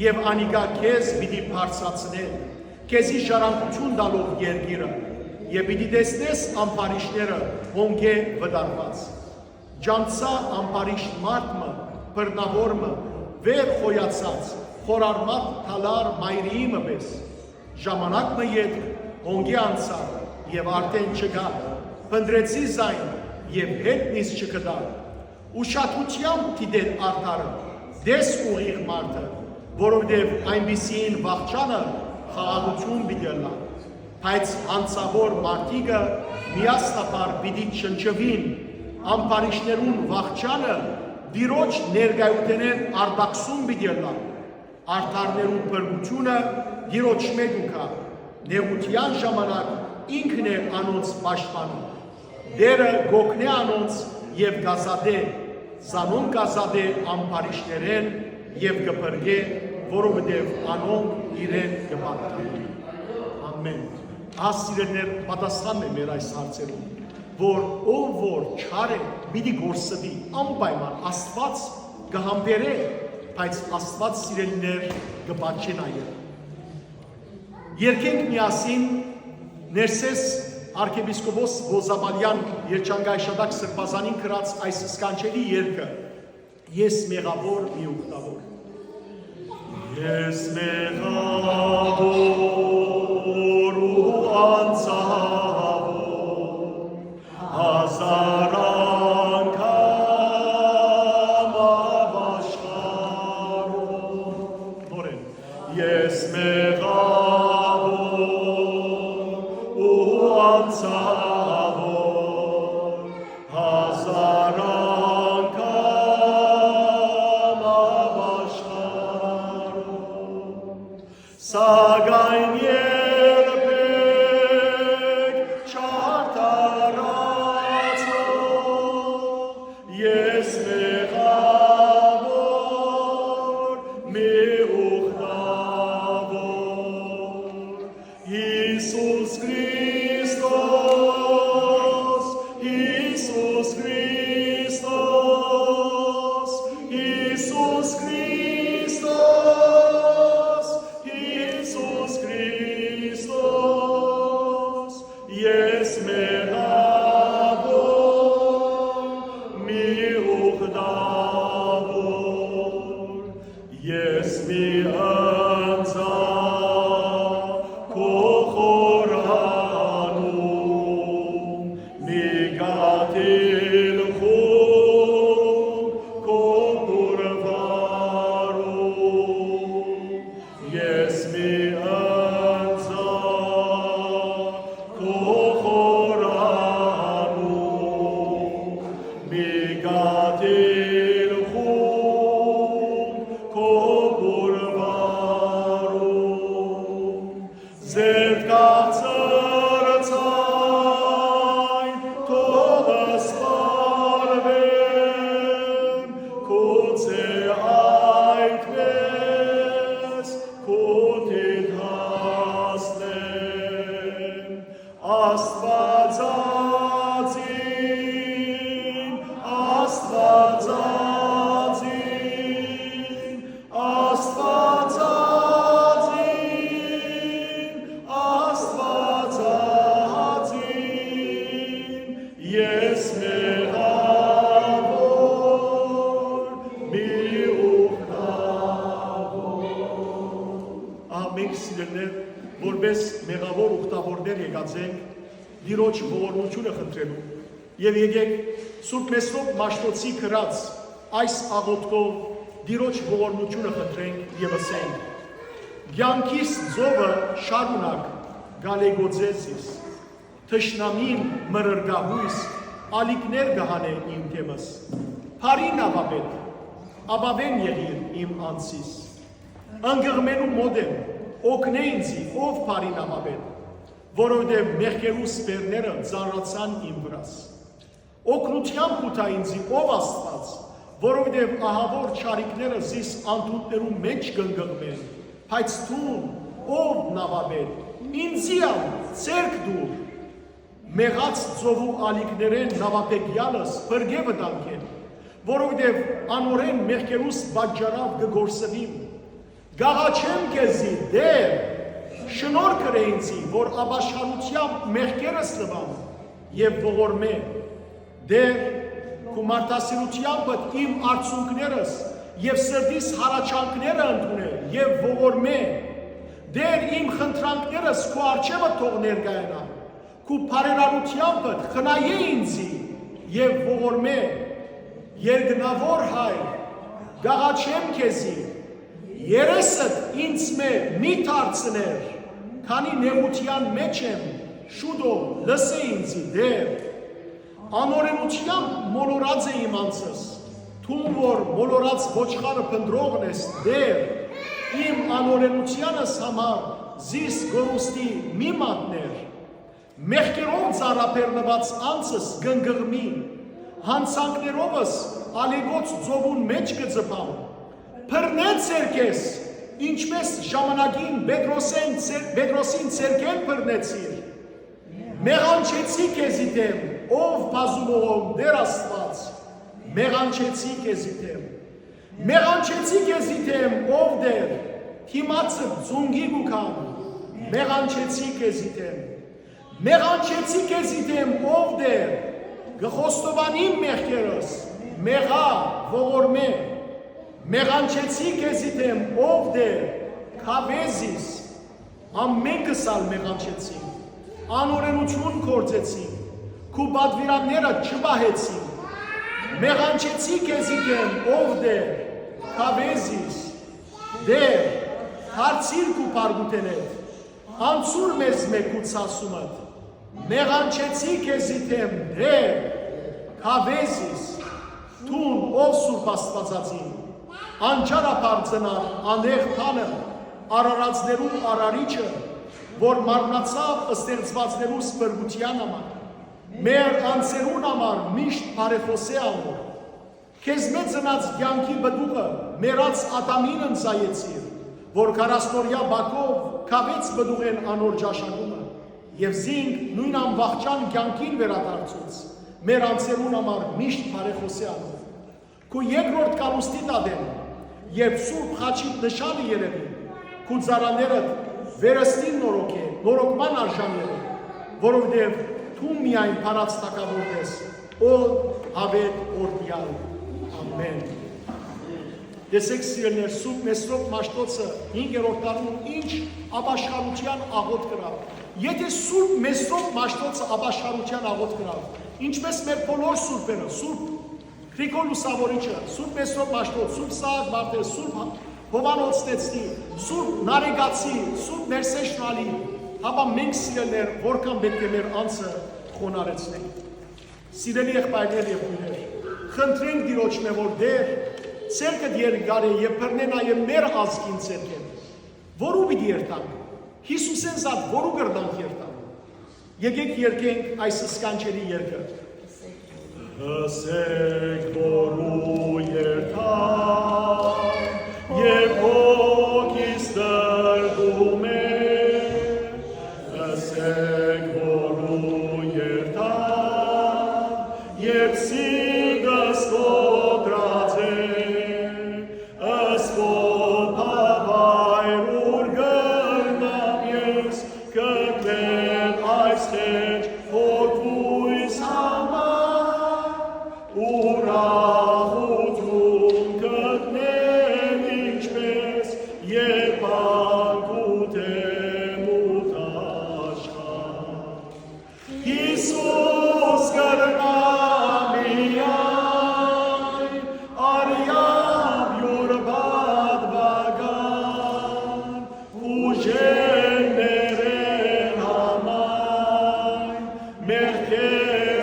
եւ անիկա քեզ պիտի բարձրացնե, քեզի ժառանգություն տալով երկիրը, եւ պիտի տեսնես ամբարիշտները հոնգե վտարված։ Ջանցա ամբարիշտ մարդը, բռնավորը, վեր խոյացած, խորարմատ թալար մայրիի մպես, ժամանակը ետ հոնգի անցա եւ արդեն չգա, փնդրեցի զայն եւ հետնից չկդա, ուշադրությամբ դիտեր արդարը, դես ուղիղ մարդը, որովհետեւ այնպիսին վախճանը խաղաղություն պիտի բայց անցավոր մարդիկը միասնապար պիտի չնչվին, ամպարիշներուն վախճանը դիրոջ ներգայութենեն արդակսում պիտի արդարներու բրգությունը դիրոջ մեդուկա, նեղության ժամանակ ինքն է անոնց պաշտպանում, դերը գոքնե անոնց եւ գազադե, զանոն գազադե ամպարիշներեն եւ գբրգե, որովհետեւ անոնք իրեն գպատկան։ Ամեն։ Ասիրներ պատասխանն է մեր այս հարցերում, որ ով որ չար է, պիտի գործվի, անպայման Աստված կհամբերե, բայց Աստված սիրելիներ կպատժի նաև։ Երկենք միասին ներսես arciepiscopos Ղոզաբալյան երջանկայաշատակ սրբազանին կրած այս սկանչելի երկը, ես մեղավոր մի ուխտավոր։ Ես մեղավոր ու անցավոր, հազար անգամ ապաշխարում, նորեն, ես մեղավոր ու անցավոր, հազար անգամ ապաշխարում, սակայն երբեք չարդարացող, ես մեղավոր մի ուխտավոր, Հիսուս Քրիստոս, Հիսուս Քրիստոս, Հիսուս Քրիստոս, Հիսուս Քրիստոս, ես մեղավոր մի ուխտավոր, ես մի անձա քո խորանում, մի գատիլ խում քո կուրվարում, ես մի անձա քո խորանում, մի գատիլ խում քո կուրվարում, ձեր կացրծայն թողը սպարվեմ, քուցե այդպես քոթիդ հասնեմ, Աստվածածին, Աստվածածին, Աստվածածին, Աստվածածին, ես մեղավոր մի ուխտավոր։ Մենք սիրելիներ, որպես մեղավոր ուխտավորներ եկած ենք, Տիրոջ ողորմությունը խնդրելու եւ եկեք Սուրբ Մեսրոպ Մաշտոցի կրած այս աղոթքով Տիրոջ ողորմությունը խնդրենք եւ ասենք. Կյանքիս ձովը շարունակ գալեգոձես, թշնամին մրրգահույս, ալիքներ գահանե իմ թեմս, Փարին ապապետ, ապավեն եղիր իմ անցիս, ընկղմենու մոդեմ, օգնե ինձի, ով Փարին ապապետ, որովհետև մեղքերուս բերները ծանրացան իմ վրաս, օգնությամբ կուտա ինձի, ով Աստված, որովհետև ահավոր չարիքները զիս անդուտներու մեջ կընկղմեն, բայց թուն, ով նավաբետ, ինձիալ ցերկ դուր, մեղած ծովու ալիքներեն նավապեգյալս բրգե վտանգեն, որովհետև անորեն մեղքերուս բաջարավ կգործվիմ, գաղաչեմ կեզի դեր, շնոր կրեինցի, որ ապաշխարությամբ մեղքերս լվան և ողորմե, դեր կու մարդասիրությանբըտ իմ արցունքներս և սրդիս հարաչանքները ընդունե և ողորմե, Դեր իմ խնդրանքներս քո առջևը թող ներկայանա, քո բարերարությամբ խնայե ինձի եւ ողորմե, երկնավոր Հայր, գաղաչեմ քեզի, երեսդ ինձ մի դարձներ, քանի նեղության մեջ եմ, շուտով լսե ինձի դեր, անօրենությամբ մոլորած է իմ անձս, թում որ մոլորած ոչխարը փնդրողն ես դեր, իմ անօրենությանս համար զիս գորուստի մի մատներ, մեղքերով ծառապեռնված անձս գնգղմի, հանցանքներովս ալեգոց ծովուն մեջ կձպամ, փռնեց ցերքես, ինչպես ժամանակին Պետրոսին ցերքել փռնեցիր, մեղանչեցի քեզի դեմ, ով բազումողով դեր Աստված, մեղանչեցի քեզի դեմ, մեղանչեցի քեզի դեմ, ով դեր, թիմացը ձունգի գուքան, մեղանչեցի քեզի դեմ, մեղանչեցի քեզի դեմ, ով դեր, գխոստովանիմ մեղքերս, մեղա ողորմե, մեղանչեցի քեզի դեմ, ով դեր, քավեզիս, ամենքս ալ մեղանչեցին, անօրենություն կործեցին, քու բադվիրանները չբահեցին, մեղանչեցի քեզի դեմ, ով դեր, քավեզիս, դեր, հարցիր քու պարգուտենետ, անցուր մեզ մեկուց ասումըտ, մեղանչեցի քեզի դեմ, դեր, քավեզիս, թուն ով Սուրբ Աստվածածին, անճարապար ծնար, անեղ թանը, արարածներու արարիչը, որ մարմնացավ ստեղծվածներու սպրգության համար, մեր անձերուն համար միշտ բարեխոսե անոր, քեզ մեծ ծնած կյանքի բդուղը մերած Ադամին ընծայեցիր, որ 40-օրյա բակով քավեց բդուղեն անոր ջաշակումը, եւ զինք նույն անվախճան կյանքին վերադարձուց, մեր անձերուն համար միշտ բարեխոսե անոր, քու երկրորդ կալուստի տադեն, երբ Սուրբ խաչիտ նշանը երևի, քու ծառաներդ վերստին նորոք է, նորոքման արժան երև, որովհետև թու միայն փարած տակավոր ես, օր հավետ օրդյալ, ամեն։ Տեսեք սիրելներ, Սուրբ Մեսրոպ Մաշտոցը 5-րդ տարում ինչ ապաշխարության աղոտ կրավ, եթե Սուրբ Մեսրոպ Մաշտոցը ապաշխարության աղոտ կրավ, ինչպես մեր բոլոր սուրբերը, Սուրբ Գրիգոր Լուսավորիչը, Սուրբ Մեսրոպ Մաշտոց, Սուրբ Սահակ Բարտես, Սուրբ Հովանոց Տեցնի, Սուրբ Նարեգացի, Սուրբ Ներսես Շնալի, հապա մենք սիրելներ, որքան պետք է մեր անձը խոնարեցնենք։ Սիրելի եղբայրներ եւ քույրեր, խնդրենք Տիրոջը, որ դեր ցերկդ երկար է եւ բռնե նաեւ մեր ազգին ցերկեն։ Որու պիտի երթանք։ Հիսուսեն զատ որու գրդանք երթանք։ Եկեք երկենք այս սկանչերի երկը։ Հսեք որու երթանք եւ հոգիս տրգում է, հսեք որու երթանք եւ սիգս կոտրած է, ըսկոտ հավայր ուր գրնամ ես, կգնեմ այս խեջ հոգույս համար, ուրախություն կգնեմ ինչպես երբ անկուտեմ ուտ աշխարհ։ Հիսուս կրնա միայն, արյամբ յուր բադվագան, ուժերներ են համայն, մեղքեր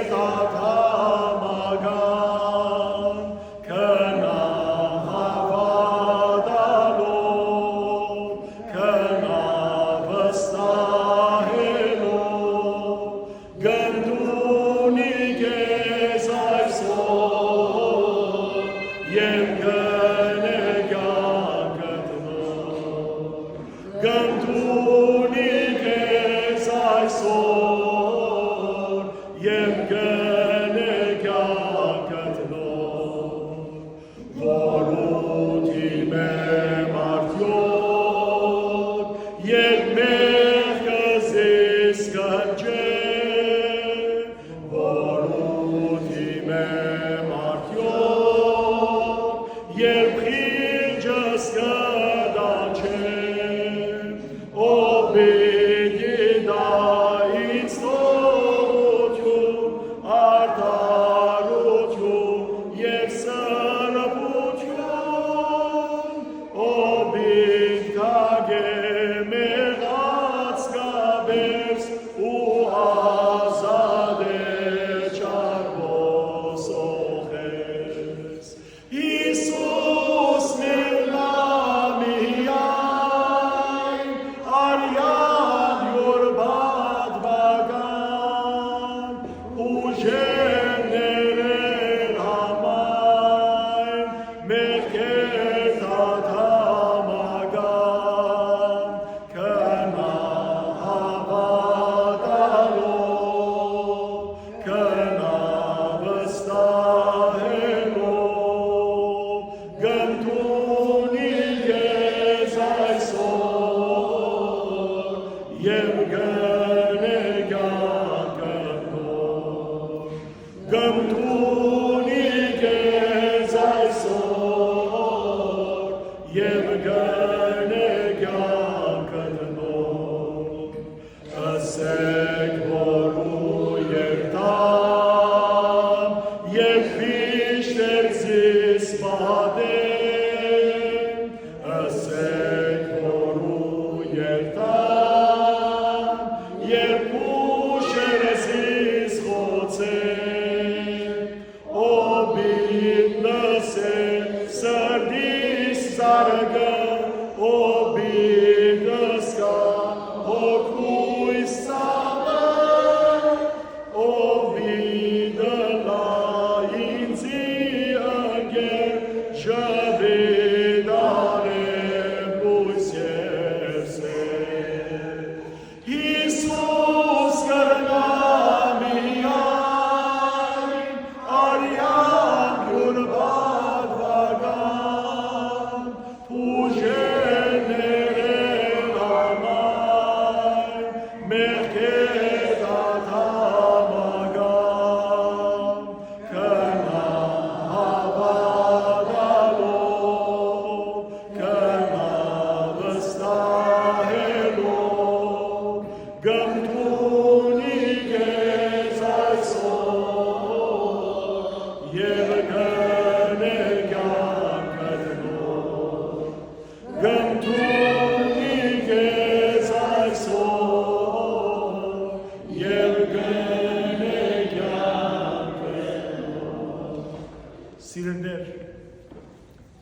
տատամագան, կնա հավատալով, կնա վստահելով, գնդունի կեզ այսօր, և կնեգան գտնով, գնդունի կեզ այսօր, և կնեգան գտնով, որութի մեմ արդյոք, երբ մեղքը զիս կնջե, որութի մեմ արդյոք, երբ խիջս կդանչեմ,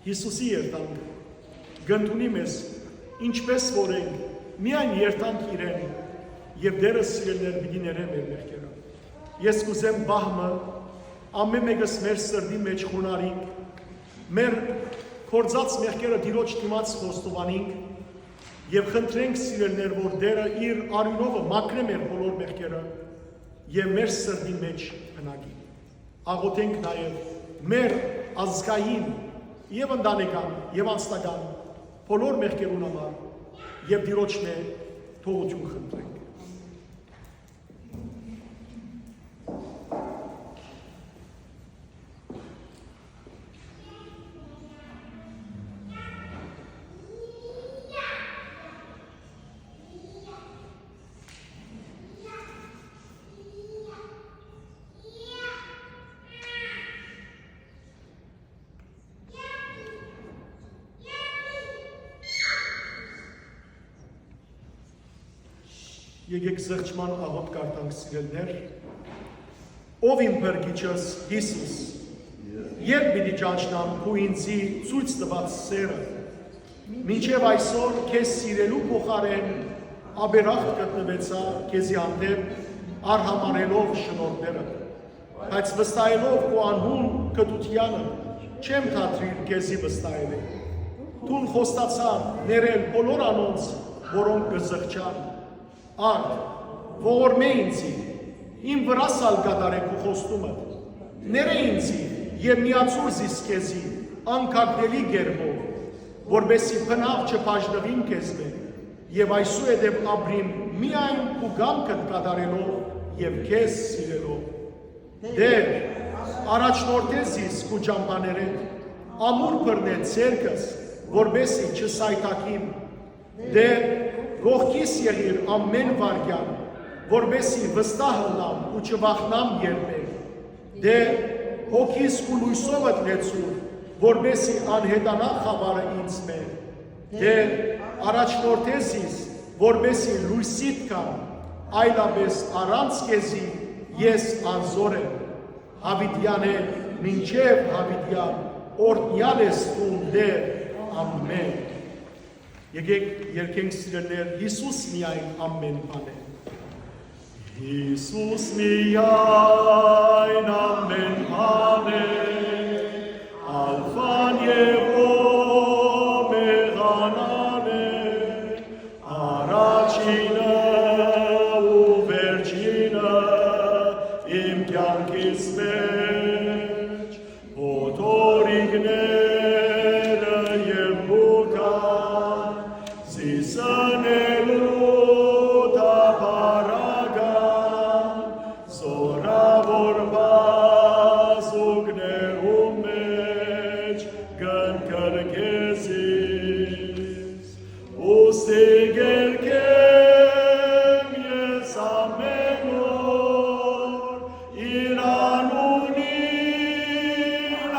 Հիսուսի երտանք, գնդունի մեզ, ինչպես որ ենք, միայն երտանք իրեն, և դերս սիրելներ բիդի ներեմ մեր մեղքերը։ Ես կուզեմ բահմը, ամեն մեկս մեր սրդի մեջ խունարինք, մեր կործած մեղքերը դիրոջ դիմաց խոստովանինք, և խնդրենք սիրելներ, որ դերը իր արյունովը մաքրե մեր բոլոր մեղքերը, և մեր սրդի մեջ հնագի։ Աղոթենք նաև մեր ազգային և ընտանեկան, և անձնական, բոլոր մեղքերուն համար, և դիրոջ մեր թողություն խնդրենք։ Եկեք զղջման աղոտ կարդանք սիրելներ, ով իմ փրկիչս Հիսուս, երբ պիտի ճանչնամ քու ինձի ցույց տված սերը, մինչև այսօր քեզ սիրելու փոխարեն աբերախտ գտնվեցա քեզի հանդեպ արհամարելով շնորհները, բայց վստահելով քո անհուն կտությանը չեմ թատրիր քեզի վստահել։ Տուն խոստացա ներել բոլոր անոնց, որոնք կզղջան։ Արդ, ողորմե ինձի, իմ վրա սալ կատարեք ու խոստումը, ները ինձի և միացուր զիս քեզի, անկագնելի գերբով, որբեսի փնավ չպաշտվին քեզ մեջ, և այսուհետև ապրիմ միայն քու կամքդ կատարելով և քեզ սիրելով։ Դեր, առաջնորդե զիս քու ճամփաներեն, ամուր բռնե ցերկս, որբեսի չսայթաքին։ Դեր, Գողքիս եղիր ամեն վարգյան, որբեսի վստահ լամ ու չվախնամ երբեք։ Դե հոգիս ու լույսովդ լեցուր, որբեսի անհետանա խավարը ինձ մեր։ Դեր առաջնորդես ինձ, որբեսի լույսիդ կամ, այլապես առանց կեզի ես անզոր եմ, հավիդյան է մինչև հավիդյան, օրտնյալ ես տուն դեր, ամեն։ Եկեք երկենք սիրելներ, Հիսուս միայն ամեն բան է։ Հիսուս միայն ամեն բան է, ալֆան և օմեգան է, առաջինը ու վերջինը իմ կյանքիս մեջ, օտորիկները և բուկան, զիսանելու տապարագան, զորավոր բազուկներու մեջ գնկրկեզիս, ուստի գերկեմ ես ամեն օր, իր անունին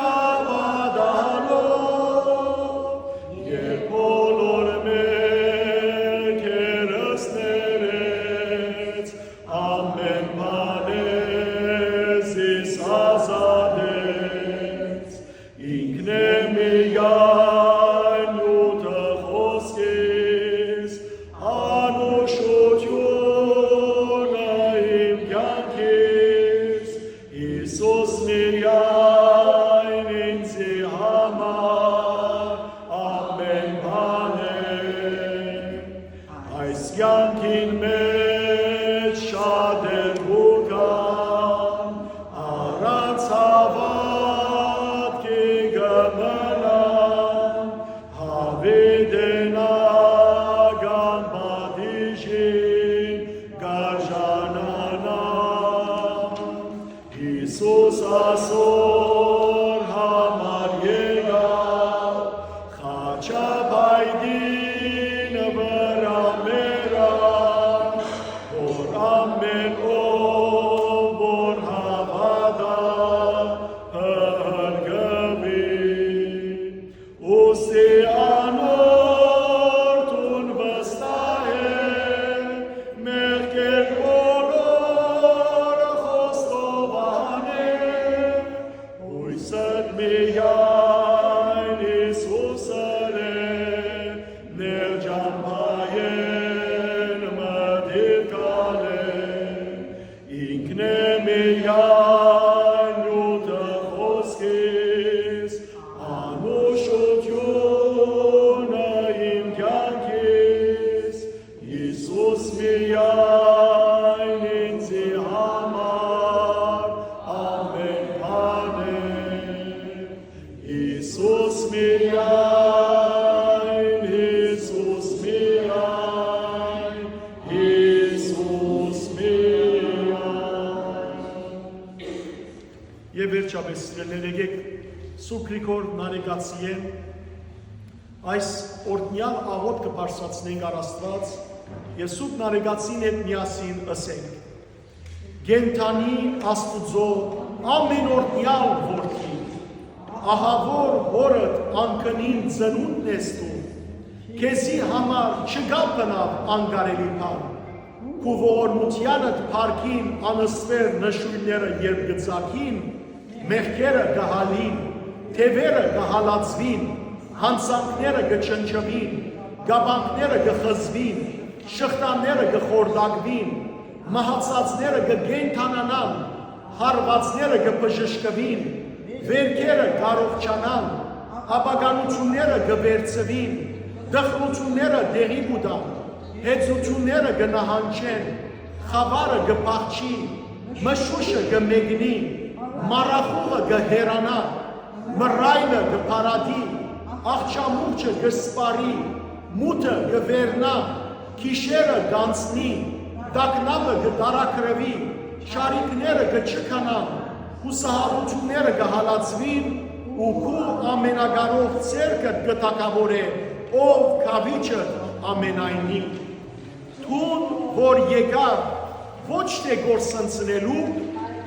ավադալով, և բոլոր մեկերսներեց, ամեն բանես իս ազատեց, ինքն է միայն յուտը խոսքիս, անուշությունը իմ կյանքիս, Հիսուս միայն ինձի համար ամեն բան է, այս կյանքին մեջ շատեր կան, առանց հավատքի կմնան, հավիտենական պատիժին կարժանանան, Հիսուս ասոր համար եկավ, խաչապայտին վրա մեռավ, որ ամեն ով որ հավատա հրգվի, ուստի անոր տուն վստահ է, մեղքեր բոլոր խոստովան է, հույսդ միայն Հիսուսր է, ներջանպայեն մտիր կալ է, ինքն է միայն յուտը խոսքիս, անուշությունը իմ կյանքիս, Հիսուս միայն ինձի համար ամեն բան է, Հիսուս միայն, Հիսուս միայն, Հիսուս միայն։ Եվ վերջապես սիրելիներ, եկեք Սուրբ Գրիգոր Նարեկացիեն այս օրտնյալ աղոթքը բարձրացնենք առ Աստված եւ Սուրբ Նարեկացին հետ միասին ըսենք. Գենթանի Աստուծո ամենօրտնյալ որդի, ահավոր հորդ անկնին ծնունդն ես դու, քեզի համար չկա բնավ անկարելի բան, քու ողորմությանդ փառքին անսվեր նշույլները երբ գծակին, մեղքերը կհալին, թևերը կհալածվին, հանցանքները կչնչվին, գաբանքները կխզվին, շղթաները կխորդակվին, մահացածները կգենթանանան, հարվածները կբժշկվին, վերքերը կարողչանան, ապականությունները կվերցվին, դխրությունները դեղի կուտան, հեծությունները կնահանչեն, խավարը կփախչի, մշուշը կմեկնի, մարախուղը կհերանա, մռայլը կփարադի, աղջամուրջը կսպարի, մութը կվերնա, քիշերը կանցնի, տակնապը կտարակրվի, շարիկները կչքանան, հուսահատությունները կհալածվին ու քու ամենակարող ցերկդ կտակավորե, ով քավիճը ամենայնի։ Թուն, որ եկավ ոչ թե գործընծնելու,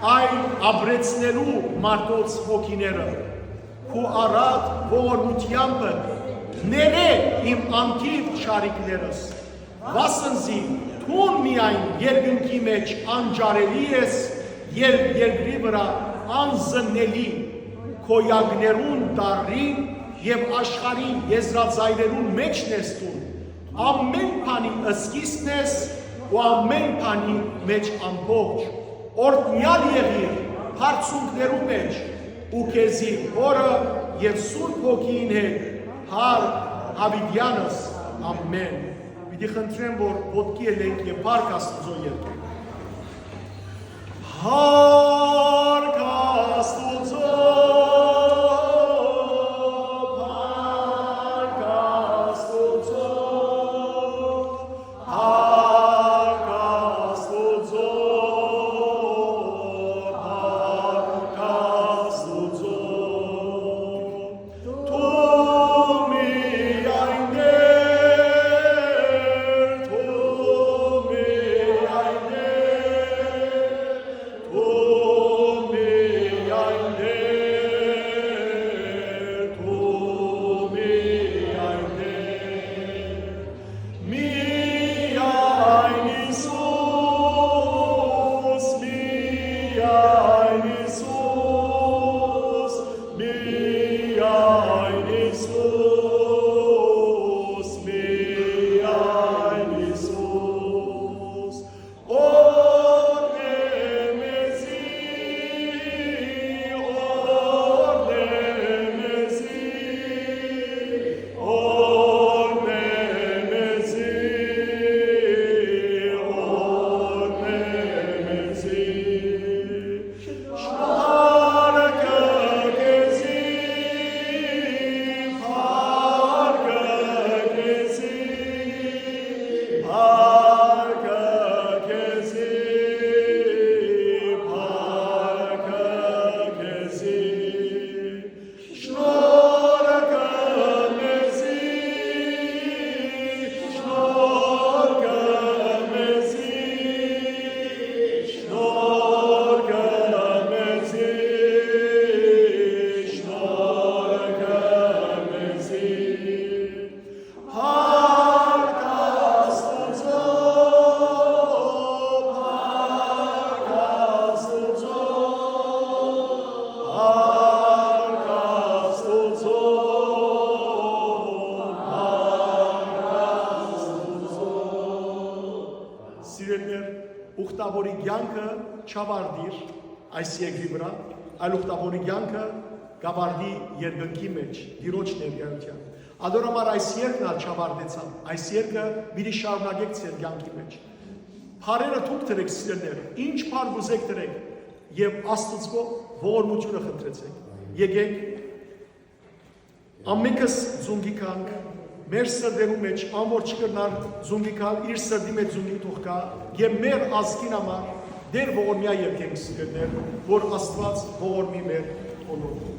այլ ապրեցնելու մարդոց հոգիները, քու առատ ողորմությանբը Ները իմ անթիվ շարիկներս, վասնզի թուն միայն երկնքի մեջ անջարելի ես, երբ երկրի վրա անզննելի քոյակներուն դարին և աշխարհի եզրածայրերուն մեջն ես տուն, ամեն բանի սկիզբն ես ու ամեն բանի մեջ ամբողջ, օրհնյալ եղիր հարցունքներու մեջ ու քեզի Հորը և Սուրբ Հոգին հետ հար Հավիդյանս ամեն։ Պիտի խնդրեմ, որ ոտքի ելենք և փառք Աստծո երկենք։ Փառք Աստծո ուխտավորի կյանքը չավարտիր այս երկրի վրա, այլ ուխտավորի կյանքը գավարտի երկնքի մեջ, Տիրոջ ներկայությամբ։ Ադորամար այս երկն ալ չավարտեցան, այս երկը մի շարունակեք ձեր կյանքի մեջ։ Փարերը թուք դրեք սիրելիներ, ինչ փար ուզեք դրեք եւ Աստծո ողորմությունը խնդրեցեք։ Եկեք ամենքս զունգի կանք մեր սրդերու մեջ ամոր չկրնար զունգի կալ իր սրդի մեջ զունգի թող կա եւ մեր ազգին համար դեր ողորմյա եկենք սիրելիներ, որ Աստված ողորմի մեր օնորը։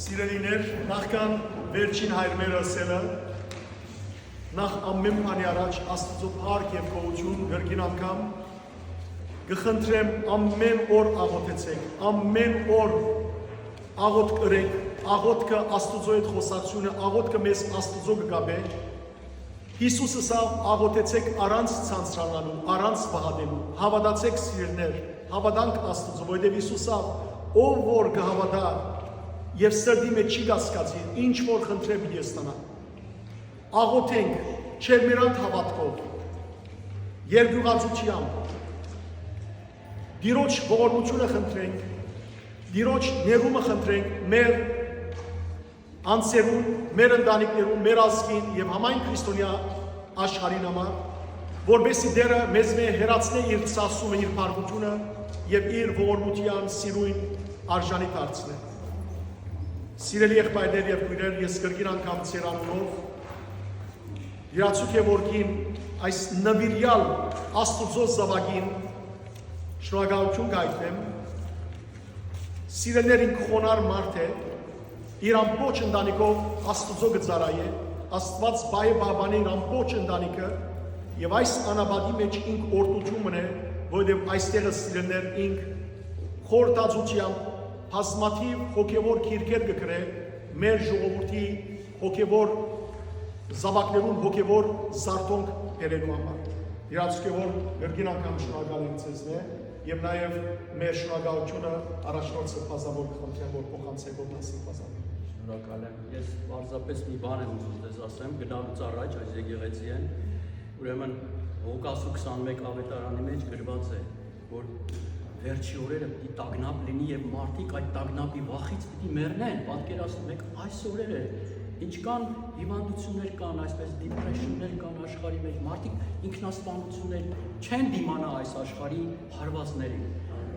Սիրելիներ, նախքան վերջին հայրմերը ասելը, նախ ամեն բանի առաջ Աստծո փառք եւ գոհություն գրքին անգամ կխնդրեմ ամեն օր աղոթեցեք, ամեն օր աղոթք կրեք, աղոթքը Աստծո հետ խոսակցությունը, աղոթքը մեզ Աստծո կգաբե։ Հիսուսը սա աղոթեցեք առանց ցանցրանալու, առանց վհատելու, հավատացեք սիրելիներ, հավատանք Աստծո, որովհետեւ Հիսուսը ով որ կհավատա եւ սրտի մեջ չի կասկածի, ինչ որ խնդրեմ ես տանա։ Աղոթենք, չեր մերանք հավատքով, երկյուղացությամբ, Տիրոջ ողորմությունը խնդրենք, Տիրոջ ներումը խնդրենք մեր անձերուն, մեր ընտանիքներուն, մեր ազգին եւ համայն քրիստոնյա աշխարհին համար, որբեսի դերը մեզ հերացնե իր ցասումը, իր բարգությունը եւ իր ողորմության սիրուն արժանի դարձնե։ Սիրելի եղբայրներ եւ քույրեր, ես կրկին անգամ ձեր անունով Իրացուք է որքին այս նվիրյալ Աստուծո զավակին շնորհակալություն կայտնեմ։ Սիրելիներին խոնար մարդ է, իր ամբողջ ընտանիքով Աստուծո գծարայ է, Աստված բայ բաբանի իր ամբողջ ընտանիքը եւ այս անաբադի մեջ ինք օրդություն մնե, որովհետեւ այստեղը սիրելիներ ինք խորտածությամբ բազմաթիվ հոգևոր քիրքեր կգրե մեր ժողովրդի հոգևոր զավակներուն հոգևոր զարթոնք բերելու համար։ Իրացուք է որ գրքին անգամ շնորհակալ եմ ձեզնե եւ նաեւ մեր շնորհակալությունը առաջնորդ սրբազավոր խնդրեմ որ փոխանցեք որ սրբազավոր։
Շնորհակալ եմ։ Ես պարզապես մի բան եմ ուզում ձեզ ասեմ, գնալուց առաջ այս եկեղեցի են, ուրեմն Ղուկաս 21 ավետարանի մեջ գրված է, որ վերջի օրերը պիտի տագնապ լինի եւ մարդիկ այդ տագնապի վախից պիտի մեռնեն, պատկերացնում եք այս օրերը ինչքան հիվանդություններ կան, այսպես դիպրեշններ կան աշխարհի մեջ, մարդիկ ինքնասպանություններ չեն դիմանա այս աշխարհի հարվածներին,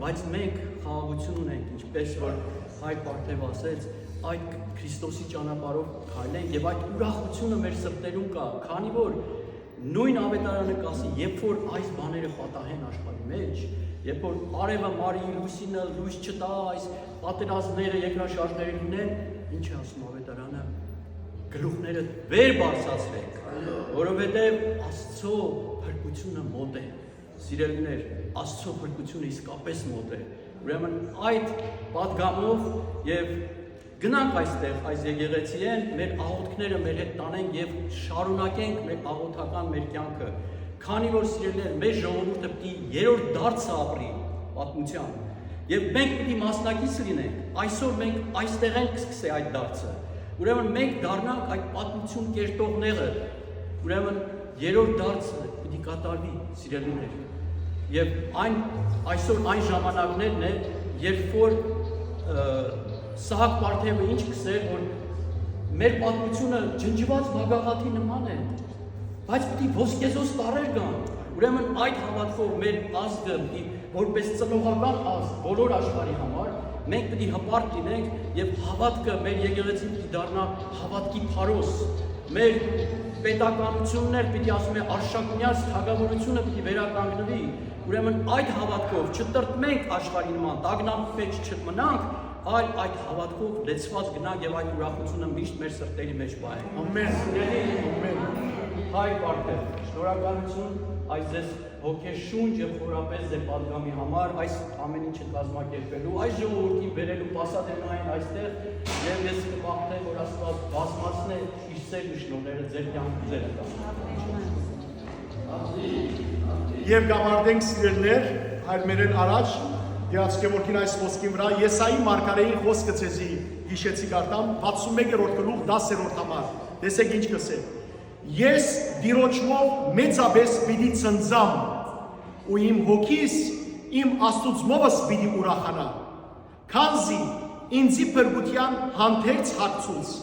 բայց մենք խաղաղություն ունենք, ինչպես որ Հայր Պարթև ասեց, այդ Քրիստոսի ճանապարհով քայլենք եւ այդ ուրախությունը մեր սրտերում կա, քանի որ նույն ավետարանը կասի, երբ որ այս բաները պատահեն աշխարհի մեջ, երբ որ արևը մարի լույսինը լույս չտա, այս պատերազմները երկրաշարժները լինեն, ինչ է ասում ավետարանը, գլուխները վեր բարձրացրեք, որովհետև Աստծո փրկությունը մոտ է, սիրելիներ, Աստծո փրկությունը իսկապես մոտ է, ուրեմն այդ պատգամով եւ գնանք այստեղ, այս եկեղեցի են, մեր աղոթքները մեր հետ տանենք եւ շարունակենք մեր աղոթական մեր կյանքը, քանի որ սիրելիներ, մեր ժողովուրդը պիտի երրորդ դարձը ապրի պատմությամբ եւ մենք պիտի մասնակից լինենք, այսօր մենք այստեղ ենք սկսե այդ դարձը, ուրեմն մենք դառնանք այդ պատմություն կերտողները, ուրեմն երրորդ դարձը պիտի կատարվի սիրելիներ եւ այսօր այն ժամանակներն է, երբ որ Սահակ Պարթևը ինչ կսեր, որ մեր պատմությունը ջնջված մագաղաթի նման է, բայց պիտի ոսկեզոս տարեր կան, ուրեմն այդ հավատքով մեր ազգը որպես ծնողական ազգ բոլոր աշխարհի համար մենք պիտի հպարտ լինենք եւ հավատքը մեր եկեղեցին պիտի դառնա հավատքի փարոս, մեր պետականություններ պիտի ասում է արշակունյաց թագավորությունը պիտի վերականգնվի, ուրեմն այդ հավատքով չտրտմենք աշխարհի նման, տագնապի մեջ չմնանք, այլ այդ հավատքով լեցված գնանք եւ այդ ուրախությունը միշտ մեր սրտերի մեջ պահենք։
Ամեն։
Ամեն։ Հայր Պարթև, շնորհակալություն այս ձեզ հոգեշունչ եւ խորապես ձեր պատգամի համար, այս ամեն ինչը կազմակերպելու, այս ժողովրդին բերելու պասադենային այստեղ եւ ես կպահեմ, որ Աստված բազմացնե իր սեր ու շնորհները ձեր կյանքում ձեր տան։
Եվ գավարդենք սիրելներ, հայրմերեն առաջ, Դիացուք է որքին այս խոսքին վրա, Եսայի մարգարեին խոսքը ձեզի հիշեցի կարտամ, 61-րդ գլուխ 10-րդ համար, տեսեք ինչ կսե, ես դիրոջմով մեծապես պիտի ծնձամ, ու իմ հոգիս, իմ աստուծմովս պիտի ուրախանա, քանզի ինձի փրկության հանդերձ հագցուց,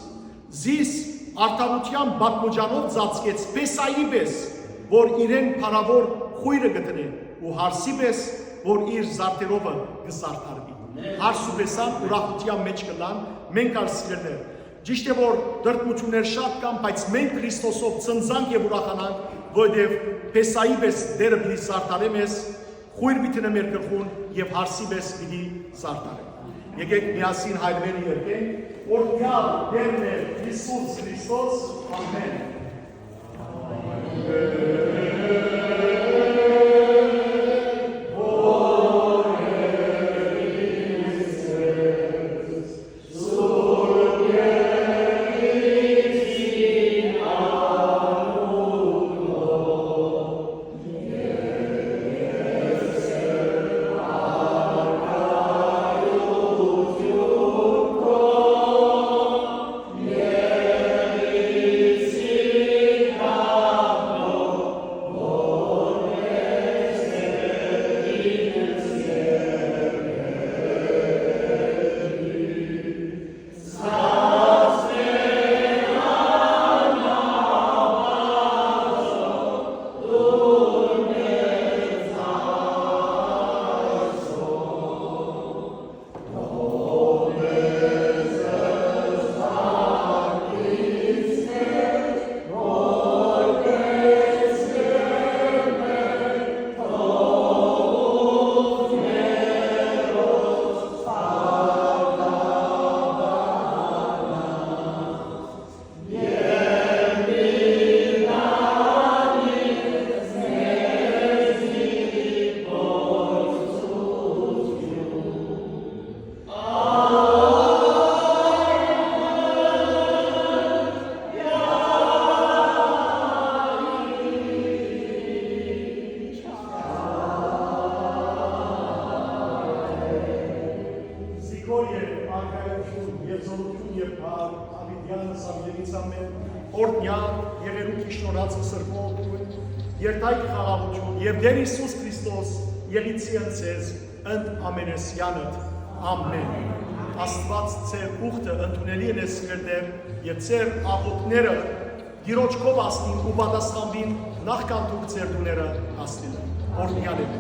զիս արդարության բակմոջանով ծածկեց Պեսայի պես, որ իրեն փարավոր խույրը գտնե, ու հարսի պես, որ իր զարտերովը գզարդարվի։ Հարսու պեսան ուրախության մեջ կլան, մենք արսիրելներ, Ճիշտ է որ դրդմություններ շատ կան, բայց մենք Քրիստոսով ծնծանք եւ ուրախանանք, որովհետեւ Պեսայի պես դերը պիտի զարդարե մեզ, խույր պիտի մեր գլխուն եւ հարսի պես պիտի զարդարե։ Եկեք միասին հայրվերը երկենք, օրհնյալ Տերն է Հիսուս Քրիստոս, ամեն։ Օրհնյալ Եղերուքի շնորհածը սրբոթուն, երթայք խաղաղություն եւ Տեր Հիսուս Քրիստոս ելիցի ընցես ընդ ամենեսյանդ, ամեն։ Աստված ծեր ուխտը ընդունելի են ես կրդեր եւ ծեր աղոտները դիրոջ կով ասնին ու պատասխանվին նախքան դուք ծեր դուները ասնին։ Օրհնյալ եք։